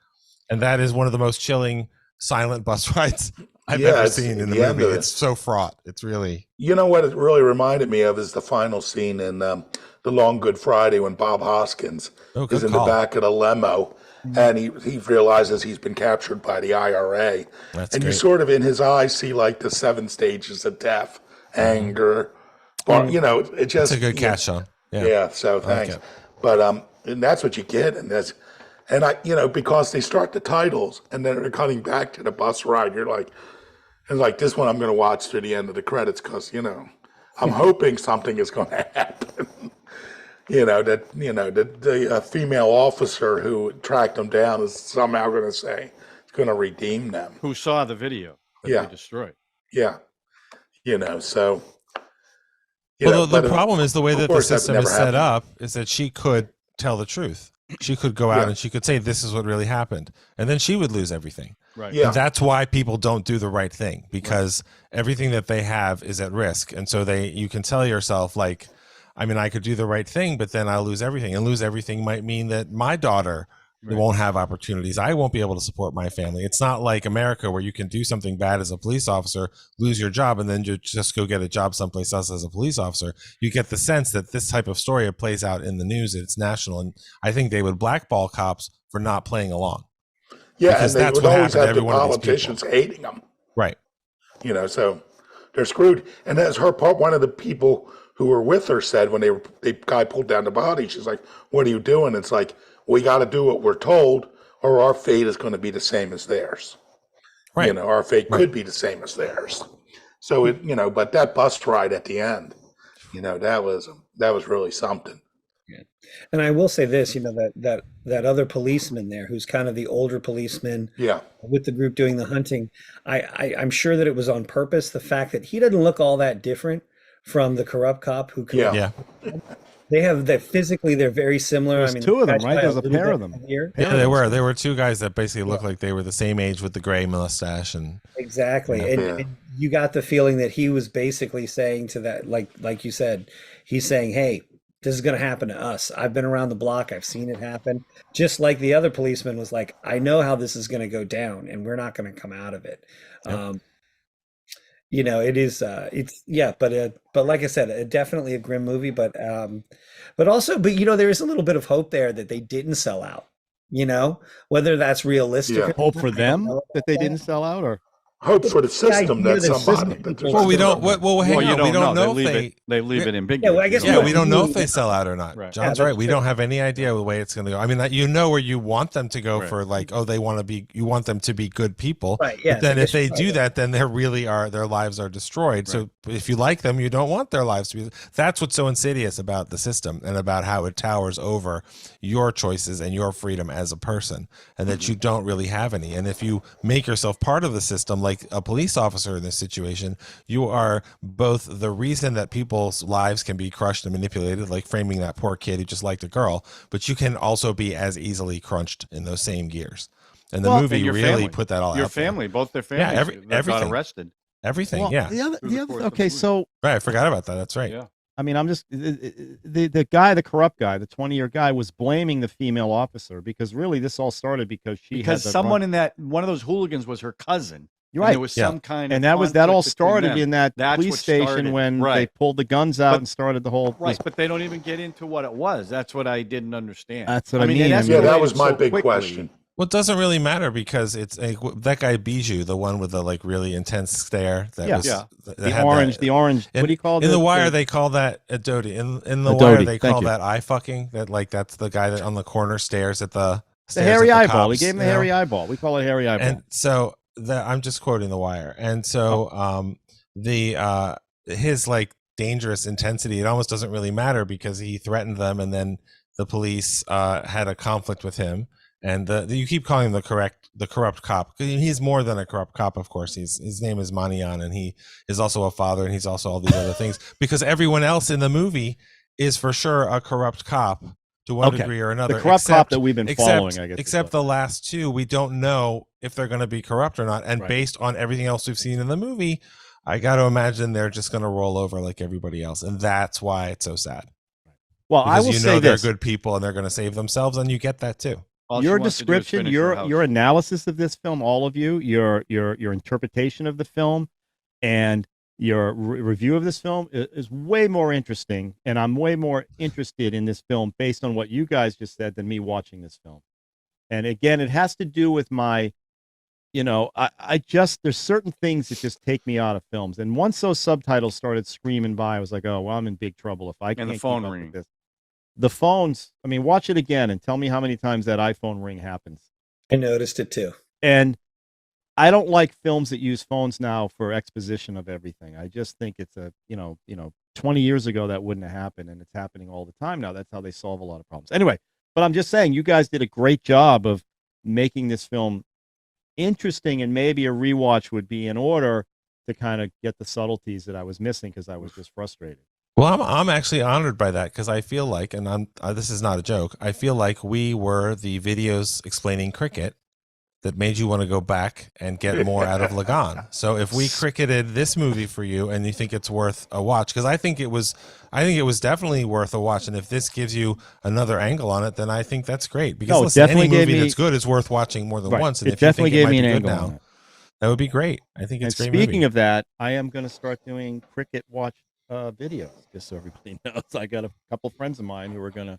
Speaker 3: And that is one of the most chilling silent bus rides I've ever
Speaker 2: it's
Speaker 3: seen in the
Speaker 2: the end
Speaker 3: movie.
Speaker 2: of it.
Speaker 3: It's so fraught. It's really
Speaker 2: You know what it really reminded me of is the final scene in The Long Good Friday when Bob Hoskins
Speaker 3: good
Speaker 2: is in
Speaker 3: call.
Speaker 2: the back of the limo and he realizes he's been captured by the IRA.
Speaker 3: That's
Speaker 2: and you
Speaker 3: great.
Speaker 2: sort of in his eyes see like the 7 stages of death, anger, it just
Speaker 3: It's a good catch, Sean. Yeah.
Speaker 2: Yeah, so
Speaker 3: like
Speaker 2: thanks.
Speaker 3: it.
Speaker 2: But and that's what you get, and I because they start the titles and then they're cutting back to the bus ride. You're like, and like this one I'm going to watch through the end of the credits because I'm hoping something is going to happen. That the female officer who tracked them down is somehow going to say it's going to redeem them.
Speaker 4: Who saw the video that
Speaker 2: Yeah.
Speaker 4: they destroyed?
Speaker 2: Yeah, so.
Speaker 3: Well, the
Speaker 2: but
Speaker 3: problem is the way
Speaker 2: of
Speaker 3: that the
Speaker 2: course that
Speaker 3: system
Speaker 2: never
Speaker 3: is set
Speaker 2: happened.
Speaker 3: up is that she could tell the truth. She could go out
Speaker 2: Yeah.
Speaker 3: and she could say, this is what really happened. And then she would lose everything.
Speaker 4: Right.
Speaker 2: Yeah.
Speaker 3: And that's why people don't do the right thing, because everything that they have is at risk. And so you can tell yourself, like, I could do the right thing, but then I'll lose everything. And lose everything might mean that my daughter won't have opportunities. I won't be able to support my family. It's not like America where you can do something bad as a police officer, lose your job, and then you just go get a job someplace else as a police officer. You get the sense that this type of story plays out in the news. It's national. And I think they would blackball cops for not playing along.
Speaker 2: Yeah,
Speaker 3: Because
Speaker 2: and they
Speaker 3: that's
Speaker 2: would
Speaker 3: what
Speaker 2: always
Speaker 3: happened to
Speaker 2: have the
Speaker 3: every one of these
Speaker 2: politicians hating them.
Speaker 3: Right.
Speaker 2: So they're screwed. And as her part, one of the people who were with her said when the guy pulled down the body, she's like, "What are you doing?" It's like, we got to do what we're told, or our fate is going to be the same as theirs.
Speaker 3: Right.
Speaker 2: Our fate could be the same as theirs. So but that bus ride at the end, that was really something.
Speaker 5: Yeah. And I will say this, that other policeman there, who's kind of the older policeman,
Speaker 2: Yeah.
Speaker 5: with the group doing the hunting, I'm sure that it was on purpose. The fact that he doesn't look all that different from the corrupt cop who
Speaker 2: Yeah.
Speaker 3: Yeah.
Speaker 5: They have that physically, they're very similar.
Speaker 1: There's two of them,
Speaker 5: Patched
Speaker 1: right?
Speaker 5: by
Speaker 1: There's a
Speaker 5: little
Speaker 1: pair
Speaker 5: bit
Speaker 1: of them.
Speaker 5: here.
Speaker 3: Yeah, there were two guys that basically looked like they were the same age with the gray mustache. And
Speaker 5: Exactly. And you got the feeling that he was basically saying to that, like you said, he's saying, hey, this is going to happen to us. I've been around the block. I've seen it happen. Just like the other policeman was like, I know how this is going to go down and we're not going to come out of it.
Speaker 3: Yep.
Speaker 5: It is, but like I said, definitely a grim movie, but also, there is a little bit of hope there that they didn't sell out, whether that's realistic.
Speaker 2: Yeah.
Speaker 5: or
Speaker 1: Hope
Speaker 5: not,
Speaker 1: for
Speaker 5: I don't
Speaker 1: them
Speaker 5: know.
Speaker 1: that they didn't sell out, or
Speaker 2: Hope for the system
Speaker 5: idea
Speaker 2: that
Speaker 5: that
Speaker 2: somebody.
Speaker 5: system-
Speaker 2: that there's
Speaker 3: well, we
Speaker 2: something
Speaker 3: don't.
Speaker 2: wrong.
Speaker 3: Hang on. We don't know
Speaker 4: They
Speaker 3: if
Speaker 4: leave
Speaker 3: they.
Speaker 4: it. They leave it ambiguous.
Speaker 5: Yeah, well, I guess
Speaker 3: Yeah,
Speaker 5: what
Speaker 3: we don't know if
Speaker 5: we-
Speaker 3: they sell out or not.
Speaker 4: Right.
Speaker 3: John's
Speaker 5: Yeah,
Speaker 3: right.
Speaker 5: that's
Speaker 3: We
Speaker 5: true.
Speaker 3: don't have any idea the way it's going to go. I mean, where you want them to go
Speaker 4: Right.
Speaker 3: for, like, oh, they want to be. You want them to be good people.
Speaker 5: Right, yeah,
Speaker 3: But then
Speaker 5: so
Speaker 3: if they
Speaker 5: this-
Speaker 3: do that, then their lives are destroyed. So if you like them, you don't want their lives to be. That's what's so insidious about the system and about how it towers over your choices and your freedom as a person, and that you don't really have any. And if you make yourself part of the system, like a police officer in this situation, you are both the reason that people's lives can be crushed and manipulated, like framing that poor kid who just liked a girl, but you can also be as easily crunched in those same gears. And the movie
Speaker 4: And your
Speaker 3: really
Speaker 4: family.
Speaker 3: put that all
Speaker 4: Your
Speaker 3: out there.
Speaker 4: family, both their families, got
Speaker 3: everything.
Speaker 4: arrested.
Speaker 3: Everything,
Speaker 1: well,
Speaker 3: yeah.
Speaker 1: The other,
Speaker 4: Through the course of the
Speaker 1: okay,
Speaker 4: movie.
Speaker 1: so
Speaker 3: Right, I forgot about that. That's right.
Speaker 4: Yeah.
Speaker 1: I'm just the guy, the corrupt guy, the 20-year guy, was blaming the female officer because really this all started because she
Speaker 4: Because
Speaker 1: had
Speaker 4: someone in one of those hooligans was her cousin.
Speaker 1: You're
Speaker 4: And
Speaker 1: right.
Speaker 4: there was some kind of
Speaker 1: and that all
Speaker 4: conflict between
Speaker 1: started
Speaker 4: them.
Speaker 1: in that
Speaker 4: That's
Speaker 1: police
Speaker 4: what
Speaker 1: station
Speaker 4: started.
Speaker 1: when they
Speaker 4: Right.
Speaker 1: pulled the guns out
Speaker 4: But-
Speaker 1: and started the whole
Speaker 4: Right, but they don't even get into what it was. That's what I didn't understand.
Speaker 1: That's what I mean.
Speaker 4: it
Speaker 1: I mean-
Speaker 2: Yeah, that
Speaker 4: escalated
Speaker 2: was my
Speaker 4: so
Speaker 2: big
Speaker 4: quickly.
Speaker 2: question.
Speaker 3: Well, it doesn't really matter because it's that guy Bijou, the one with the like really intense stare. That
Speaker 1: Yeah.
Speaker 3: was
Speaker 4: Yeah.
Speaker 3: that
Speaker 1: the
Speaker 3: had
Speaker 1: orange,
Speaker 3: that-
Speaker 1: the orange.
Speaker 3: In,
Speaker 1: What do you call it?
Speaker 3: in the Wire? They call that a doty. In the
Speaker 1: A
Speaker 3: Wire,
Speaker 1: doty,
Speaker 3: they
Speaker 1: thank
Speaker 3: call
Speaker 1: you.
Speaker 3: that eye fucking. That like that's the guy that on the corner stares at the
Speaker 1: hairy eyeball. We
Speaker 3: cops,
Speaker 1: gave him the
Speaker 3: you know?
Speaker 1: hairy eyeball. We call it hairy eyeball.
Speaker 3: And so I'm just quoting the Wire. And so his like dangerous intensity, it almost doesn't really matter because he threatened them, and then the police had a conflict with him, And you keep calling him the corrupt cop. He's more than a corrupt cop, of course. His name is Manian, and he is also a father, and he's also all these other things. Because everyone else in the movie is for sure a corrupt cop to one degree or another.
Speaker 1: The corrupt cop that we've been following, I guess.
Speaker 3: Except the last two, we don't know if they're going to be corrupt or not. And based on everything else we've seen in the movie, I got to imagine they're just going to roll over like everybody else, and that's why it's so sad.
Speaker 1: Well,
Speaker 3: because
Speaker 1: I will say
Speaker 3: they're
Speaker 1: this:
Speaker 3: good people, and they're going to save themselves, and you get that too.
Speaker 1: Your description, your analysis of this film, all of you, your interpretation of the film, and your review of this film is way more interesting, and I'm way more interested in this film based on what you guys just said than me watching this film. And again, it has to do with my, I just, there's certain things that just take me out of films. And once those subtitles started screaming by, I was like, oh, well, I'm in big trouble if I can't
Speaker 4: and the phone
Speaker 1: keep up
Speaker 4: ring.
Speaker 1: with this. The phones, I mean, watch it again and tell me how many times that iPhone ring happens.
Speaker 5: I noticed it too.
Speaker 1: And I don't like films that use phones now for exposition of everything. I just think it's 20 years ago that wouldn't have happened, and it's happening all the time now. That's how they solve a lot of problems. Anyway, but I'm just saying, you guys did a great job of making this film interesting, and maybe a rewatch would be in order to kind of get the subtleties that I was missing because I was just frustrated.
Speaker 3: Well, I'm actually honored by that because I feel like, and this is not a joke, I feel like we were the videos explaining cricket that made you want to go back and get more out of Lagan. So if we cricketed this movie for you and you think it's worth a watch, because I think it was definitely worth a watch, and if this gives you another angle on it, then I think that's great. Because listen, any movie that's good is worth watching more than once. And
Speaker 1: it definitely gave me an angle on it.
Speaker 3: That would be great. I think it's great.
Speaker 1: Speaking of that, I am going to start doing cricket watch videos, just so everybody knows. I got a couple friends of mine who are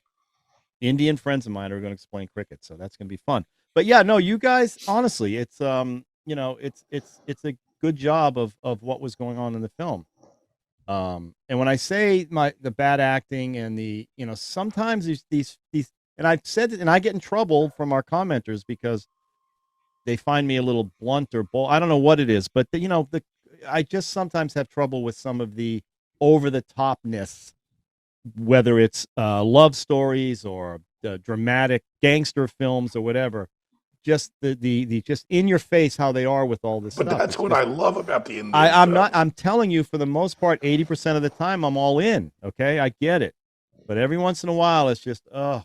Speaker 1: Indian friends of mine who are going to explain cricket, so that's going to be fun. But yeah, no, you guys, honestly, it's it's a good job of what was going on in the film. And when I say the bad acting and the sometimes these and I've said it, and I get in trouble from our commenters because they find me a little blunt or bold. I don't know what it is, but I just sometimes have trouble with some of the over the topness, whether it's love stories or dramatic gangster films or whatever. Just the just in your face how they are with all this
Speaker 2: but
Speaker 1: stuff.
Speaker 2: That's what I love about the Indian
Speaker 1: I'm telling you, for the most part, 80% of the time I'm all in. Okay, I get it, but every once in a while it's just
Speaker 4: That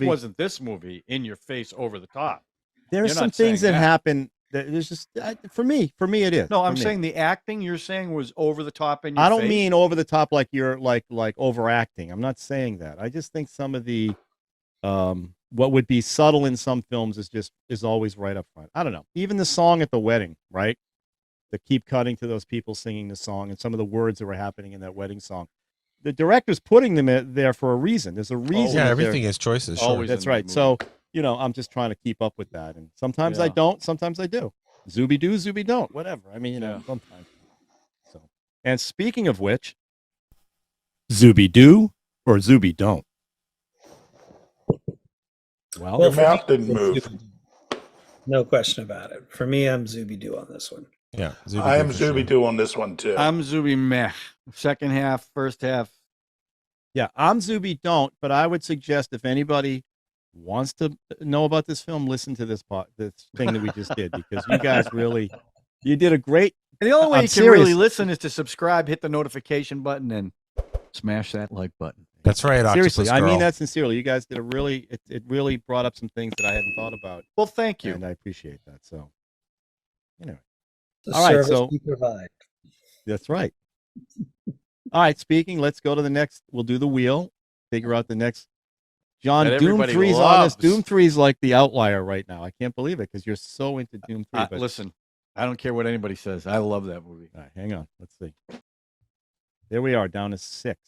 Speaker 4: wasn't this movie in your face over the top.
Speaker 1: There's some things that happen. There's just for me it is.
Speaker 4: No, I'm saying the acting you're saying was over the top in your face.
Speaker 1: I don't mean over the top like you're like overacting. I'm not saying that. I just think some of the what would be subtle in some films is always right up front. I don't know. Even the song at the wedding, right? They keep cutting to those people singing the song and some of the words that were happening in that wedding song. The director's putting them there for a reason. There's a reason.
Speaker 3: Yeah, everything is choices. Sure.
Speaker 1: That's right. So, I'm just trying to keep up with that. And sometimes I don't, sometimes I do. Zooby do, zooby don't, whatever. I mean, sometimes. So, and speaking of which, zooby do or zooby don't? Well,
Speaker 2: your mouth didn't move.
Speaker 5: No question about it. For me, I'm Zooby Doo on this one.
Speaker 3: Yeah,
Speaker 2: I am Zooby Doo on this one too.
Speaker 4: I'm Zooby meh. Second half, first half.
Speaker 1: Yeah, I'm Zooby don't, but I would suggest if anybody wants to know about this film, listen to this thing that we just did, because you guys you did a great.
Speaker 4: And the only way you can really listen is to subscribe, hit the notification button, and smash that like button.
Speaker 3: That's right.
Speaker 1: Seriously,
Speaker 3: Octopus Girl.
Speaker 1: I mean that sincerely. You guys did it really brought up some things that I hadn't thought about.
Speaker 4: Well, thank you.
Speaker 1: And I appreciate that. So, anyway.
Speaker 5: The
Speaker 1: all right,
Speaker 5: service
Speaker 1: so
Speaker 5: we provide.
Speaker 1: That's right. All right, let's go to the next. We'll do the wheel, figure out the next. John, Doom 3's on us. Doom 3's like the outlier right now. I can't believe it because you're so into Doom 3. But
Speaker 4: listen, I don't care what anybody says. I love that movie.
Speaker 1: All right, hang on. Let's see. There we are, down to 6.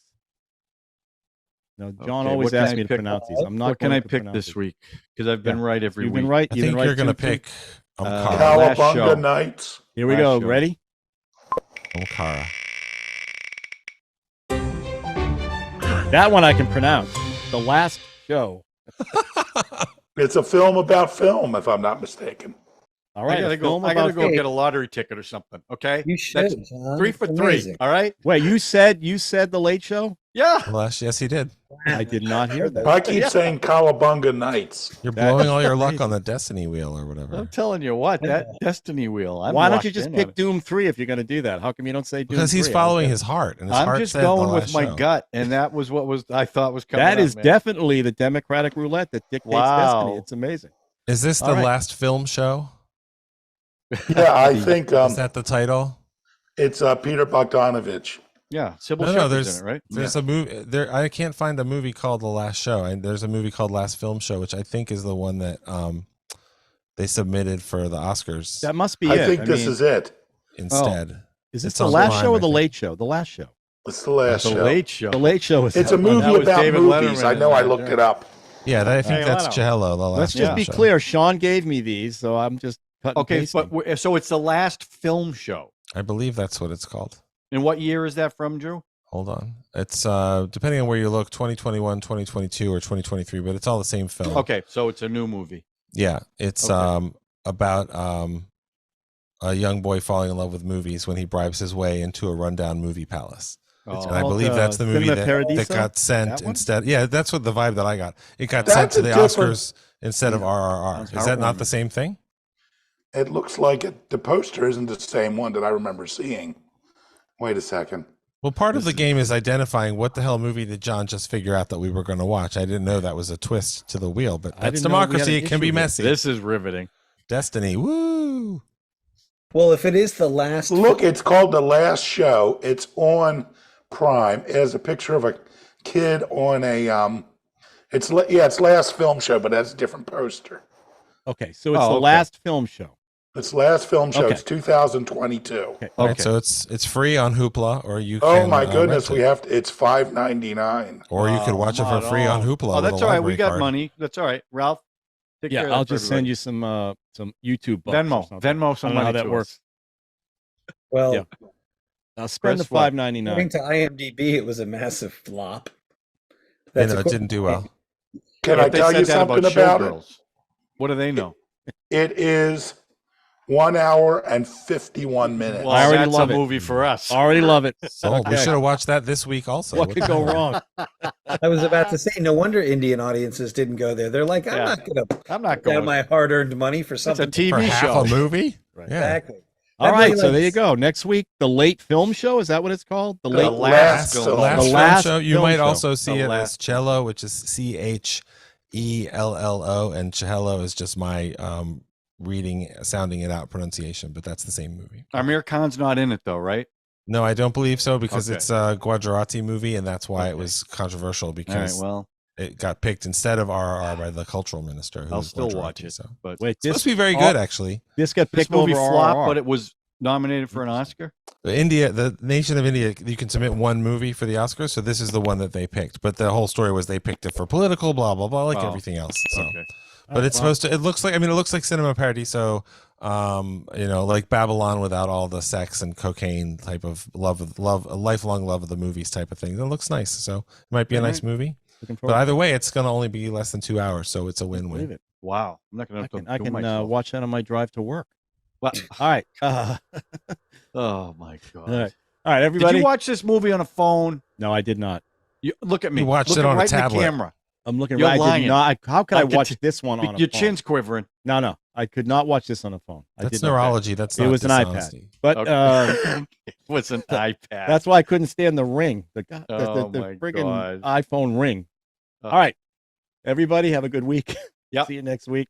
Speaker 1: No, John always asks me to pronounce these. I'm not.
Speaker 4: What can I pick this week? Because I've been right every week.
Speaker 1: You've been right.
Speaker 3: I think you're going to pick
Speaker 2: Cowabunga Nights.
Speaker 1: Here we go. Ready?
Speaker 3: Omkara.
Speaker 1: That one I can pronounce. The Last Show.
Speaker 2: It's a film about film, if I'm not mistaken.
Speaker 1: All right,
Speaker 4: I gotta go get a lottery ticket or something. Okay,
Speaker 5: you should.
Speaker 4: That's 3 for 3. All right.
Speaker 1: Wait, you said The Late Show?
Speaker 4: Yeah.
Speaker 3: Yes, he did.
Speaker 1: I did not hear that.
Speaker 2: I keep saying Cowabunga Nights.
Speaker 3: You're
Speaker 1: That
Speaker 3: blowing
Speaker 1: is
Speaker 3: all your luck
Speaker 1: crazy.
Speaker 3: on the Destiny wheel or
Speaker 4: I'm
Speaker 3: whatever.
Speaker 4: telling you what, that Destiny wheel. I'm
Speaker 1: Why don't you
Speaker 4: locked
Speaker 1: just
Speaker 4: in
Speaker 1: pick
Speaker 4: on it.
Speaker 1: Doom 3 if you're going to do that? How come you don't say Doom 3?
Speaker 3: Because he's following his heart, and his
Speaker 4: I'm
Speaker 3: heart
Speaker 4: just
Speaker 3: said
Speaker 4: going
Speaker 3: the
Speaker 4: with
Speaker 3: last
Speaker 4: my
Speaker 3: show.
Speaker 4: gut, and that was what I thought was coming.
Speaker 1: That is
Speaker 4: up, man.
Speaker 1: definitely the Democratic roulette that dictates destiny.
Speaker 4: Wow.
Speaker 1: It's amazing.
Speaker 3: Is this the
Speaker 1: All right.
Speaker 3: last film show?
Speaker 2: Yeah, I think
Speaker 3: Is that the title?
Speaker 2: it's Peter Bogdanovich.
Speaker 4: Yeah, Sybil
Speaker 3: No,
Speaker 4: Shepherd's
Speaker 3: there's
Speaker 4: in it, right?
Speaker 3: there's a movie there. I can't find a movie called The Last Show. There's a movie called Last Film Show, which I think is the one that they submitted for the Oscars
Speaker 1: That must be
Speaker 2: I
Speaker 1: it.
Speaker 2: think this is it.
Speaker 3: instead.
Speaker 1: Is this
Speaker 3: It's
Speaker 1: the
Speaker 3: on
Speaker 1: last
Speaker 3: Prime,
Speaker 1: show or
Speaker 3: I
Speaker 1: the
Speaker 3: think.
Speaker 1: Late Show? The last show.
Speaker 2: It's the last
Speaker 4: The
Speaker 2: show.
Speaker 4: Late Show.
Speaker 1: The Late Show is
Speaker 2: It's a
Speaker 1: that
Speaker 2: movie
Speaker 4: was
Speaker 2: about
Speaker 4: David
Speaker 2: movies.
Speaker 4: Letterman
Speaker 2: I
Speaker 4: in
Speaker 2: know I
Speaker 4: that,
Speaker 2: looked
Speaker 4: yeah.
Speaker 2: it up.
Speaker 3: Yeah, I think
Speaker 1: Hey,
Speaker 3: that's
Speaker 1: Leno.
Speaker 3: Chihelo. The last
Speaker 1: Let's just
Speaker 3: Film
Speaker 1: be
Speaker 3: Show.
Speaker 1: clear. Sean gave me these, so I'm just cutting and
Speaker 4: Okay,
Speaker 1: pasting.
Speaker 4: but so it's the last film show.
Speaker 3: I believe that's what it's called.
Speaker 4: And what year is that from, Drew?
Speaker 3: Hold on. It's depending on where you look, 2021, 2022, or 2023, but it's all the same film.
Speaker 4: Okay, so it's a new movie.
Speaker 3: Yeah, it's
Speaker 4: Okay.
Speaker 3: about a young boy falling in love with movies when he bribes his way into a rundown movie palace.
Speaker 1: It's
Speaker 3: And I
Speaker 1: called,
Speaker 3: believe that's the movie
Speaker 1: Cinema
Speaker 3: that
Speaker 1: Paradiso?
Speaker 3: got sent
Speaker 1: That one?
Speaker 3: instead. Yeah, that's what the vibe that I got. It got
Speaker 2: That's
Speaker 3: sent to
Speaker 2: a
Speaker 3: the
Speaker 2: different-
Speaker 3: Oscars instead of RRR.
Speaker 4: Sounds
Speaker 3: Is that not
Speaker 4: heartwarming.
Speaker 3: the same thing?
Speaker 2: It looks like it. The poster isn't the same one that I remember seeing. Wait a second.
Speaker 3: Well, part of the game is identifying what the hell movie did John just figure out that we were going to watch. I didn't know that was a twist to the wheel, but
Speaker 1: I
Speaker 3: that's
Speaker 1: didn't know we had
Speaker 3: democracy.
Speaker 1: an
Speaker 3: It can be
Speaker 1: issue here.
Speaker 3: messy.
Speaker 4: This is riveting.
Speaker 3: Destiny. Woo!
Speaker 5: Well, if it is the last,
Speaker 2: Look, it's called The Last Show. It's on Prime. It has a picture of a kid on a it's Last Film Show, but that's a different poster.
Speaker 1: Okay, so it's
Speaker 4: Oh,
Speaker 1: the
Speaker 4: okay.
Speaker 1: last film show.
Speaker 2: It's Last Film Show.
Speaker 1: Okay.
Speaker 2: It's 2022.
Speaker 1: Okay.
Speaker 3: All right,
Speaker 4: Okay.
Speaker 3: so it's free on Hoopla, or you
Speaker 2: Oh
Speaker 3: can.
Speaker 2: my goodness,
Speaker 3: rent
Speaker 2: we
Speaker 3: it.
Speaker 2: have to. It's $5.99.
Speaker 3: Or you could watch it for
Speaker 4: Not
Speaker 3: free on
Speaker 4: all.
Speaker 3: Hoopla.
Speaker 4: Oh,
Speaker 3: with
Speaker 4: that's
Speaker 3: a
Speaker 4: all right. We
Speaker 3: library
Speaker 4: got
Speaker 3: card.
Speaker 4: money. That's all right. Ralph, take care
Speaker 1: Yeah,
Speaker 4: of
Speaker 1: I'll
Speaker 4: that for
Speaker 1: just send
Speaker 4: everybody.
Speaker 1: you some YouTube bucks or
Speaker 4: Venmo.
Speaker 1: something.
Speaker 4: Venmo
Speaker 1: I
Speaker 4: some
Speaker 1: don't know
Speaker 4: money
Speaker 1: how that
Speaker 4: to
Speaker 1: works.
Speaker 4: us.
Speaker 5: well,
Speaker 1: Yeah. I'll spend
Speaker 4: Chris,
Speaker 1: the
Speaker 4: what?
Speaker 1: $5.99.
Speaker 5: according to IMDb, it was a massive flop.
Speaker 3: You know, it
Speaker 5: according
Speaker 3: didn't do well.
Speaker 2: Can
Speaker 4: But
Speaker 2: I
Speaker 4: they
Speaker 2: tell
Speaker 4: said
Speaker 2: you
Speaker 4: that
Speaker 2: something about it?
Speaker 4: Showgirls. What do they know?
Speaker 2: It is 1 hour and 51 minutes.
Speaker 1: I already
Speaker 4: that's
Speaker 1: love
Speaker 4: a
Speaker 1: it.
Speaker 4: movie for us.
Speaker 1: Already love it.
Speaker 3: Sold. We
Speaker 1: Okay.
Speaker 3: should have watched that this week also.
Speaker 1: What could
Speaker 3: the
Speaker 1: go
Speaker 3: hell?
Speaker 1: wrong?
Speaker 5: I was about to say, no wonder Indian audiences didn't go there. They're like, I'm
Speaker 4: Yeah.
Speaker 5: not going to
Speaker 4: I'm not
Speaker 5: put
Speaker 4: going.
Speaker 5: down my hard-earned money for
Speaker 4: It's a
Speaker 5: something.
Speaker 3: For
Speaker 4: TV
Speaker 3: half
Speaker 4: show.
Speaker 3: a movie?
Speaker 1: Right.
Speaker 3: Yeah.
Speaker 5: Exactly.
Speaker 1: All
Speaker 5: That'd
Speaker 1: right,
Speaker 5: be
Speaker 1: so
Speaker 5: like-
Speaker 1: there you go. Next week, the late film show. Is that what it's called? The
Speaker 2: The
Speaker 1: late.
Speaker 2: last
Speaker 3: The
Speaker 2: film.
Speaker 3: last,
Speaker 1: The last
Speaker 3: film show. You
Speaker 1: film
Speaker 3: might
Speaker 1: show.
Speaker 3: also see
Speaker 4: The
Speaker 3: it as
Speaker 4: last-
Speaker 3: Cello, which is CHELLO, and Chihelo is just my sounding it out pronunciation, but that's the same movie.
Speaker 4: Amir Khan's not in it though, right?
Speaker 3: No, I don't believe so because
Speaker 4: Okay.
Speaker 3: it's a Gujarati movie, and that's why it
Speaker 4: Okay.
Speaker 3: was controversial
Speaker 4: All right.
Speaker 3: because
Speaker 4: Well,
Speaker 3: it got picked instead of RRR by the cultural minister. Who
Speaker 4: I'll
Speaker 3: is
Speaker 4: still
Speaker 3: Gujarati,
Speaker 4: watch it.
Speaker 3: So.
Speaker 4: But
Speaker 1: Wait,
Speaker 3: It's supposed
Speaker 1: this
Speaker 3: to be very good, actually.
Speaker 1: this got
Speaker 4: this
Speaker 1: picked
Speaker 4: movie
Speaker 1: over
Speaker 4: flopped,
Speaker 1: RRR.
Speaker 4: but it was nominated for an Oscar.
Speaker 3: The nation of India, you can submit one movie for the Oscars, so this is the one that they picked. But the whole story was they picked it for political, blah blah blah, like
Speaker 4: Oh.
Speaker 3: everything else. So.
Speaker 4: Okay.
Speaker 3: But it's supposed to. It looks like. I mean, it looks like Cinema Paradiso. Like Babylon without all the sex and cocaine type of love, a lifelong love of the movies type of thing. It looks nice, so it might be a nice movie.
Speaker 1: Looking
Speaker 3: But
Speaker 1: forward.
Speaker 3: either way, it's going to only be less than 2 hours, so it's a
Speaker 1: Believe
Speaker 3: win-win.
Speaker 1: it.
Speaker 4: Wow. I'm not going
Speaker 1: I
Speaker 4: to
Speaker 1: can, I
Speaker 4: do
Speaker 1: can
Speaker 4: myself.
Speaker 1: watch that on my drive to work.
Speaker 4: Well,
Speaker 1: All right.
Speaker 4: oh my god.
Speaker 1: All right. All right,
Speaker 4: Did
Speaker 1: everybody.
Speaker 4: you watch this movie on a phone?
Speaker 1: No, I did not.
Speaker 4: You look at me.
Speaker 3: You watched
Speaker 4: Look
Speaker 3: it
Speaker 4: at
Speaker 3: on a
Speaker 4: right in the
Speaker 3: tablet.
Speaker 4: camera.
Speaker 1: I'm looking
Speaker 4: You're
Speaker 1: right. I
Speaker 4: lying.
Speaker 1: did not. How could I
Speaker 4: Your
Speaker 1: watch
Speaker 4: t-
Speaker 1: this one on a
Speaker 4: Your
Speaker 1: phone?
Speaker 4: chin's quivering.
Speaker 1: No. I could not watch this on a phone. I
Speaker 3: That's
Speaker 1: did not.
Speaker 3: neurology. That's
Speaker 1: It
Speaker 3: not
Speaker 1: was an iPad.
Speaker 3: dishonesty.
Speaker 1: But
Speaker 4: Okay. It was an iPad.
Speaker 1: that's why I couldn't stand the ring. The
Speaker 4: Oh, my
Speaker 1: friggin'
Speaker 4: God.
Speaker 1: iPhone ring.
Speaker 4: Oh.
Speaker 1: All right. Everybody have a good week.
Speaker 4: Yep.
Speaker 1: See you next week.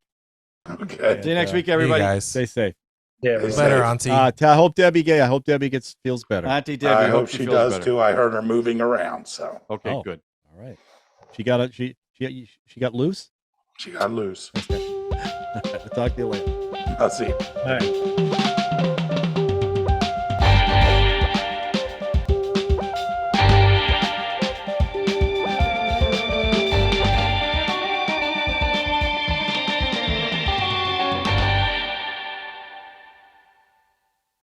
Speaker 2: Okay.
Speaker 4: See you next week,
Speaker 3: Hey,
Speaker 4: everybody.
Speaker 3: guys.
Speaker 1: Stay safe.
Speaker 5: Yeah,
Speaker 2: Stay
Speaker 5: right.
Speaker 3: Better,
Speaker 2: safe.
Speaker 3: Auntie.
Speaker 1: I hope Debbie feels better.
Speaker 4: Auntie Debbie.
Speaker 2: I hope
Speaker 4: she
Speaker 2: she
Speaker 4: feels
Speaker 2: does
Speaker 4: better.
Speaker 2: too. I heard her moving around, so
Speaker 4: Okay,
Speaker 1: Oh.
Speaker 4: good.
Speaker 1: All right. She got she got loose.
Speaker 2: she got loose.
Speaker 1: I'll talk to you later.
Speaker 2: I'll see you.
Speaker 5: All right.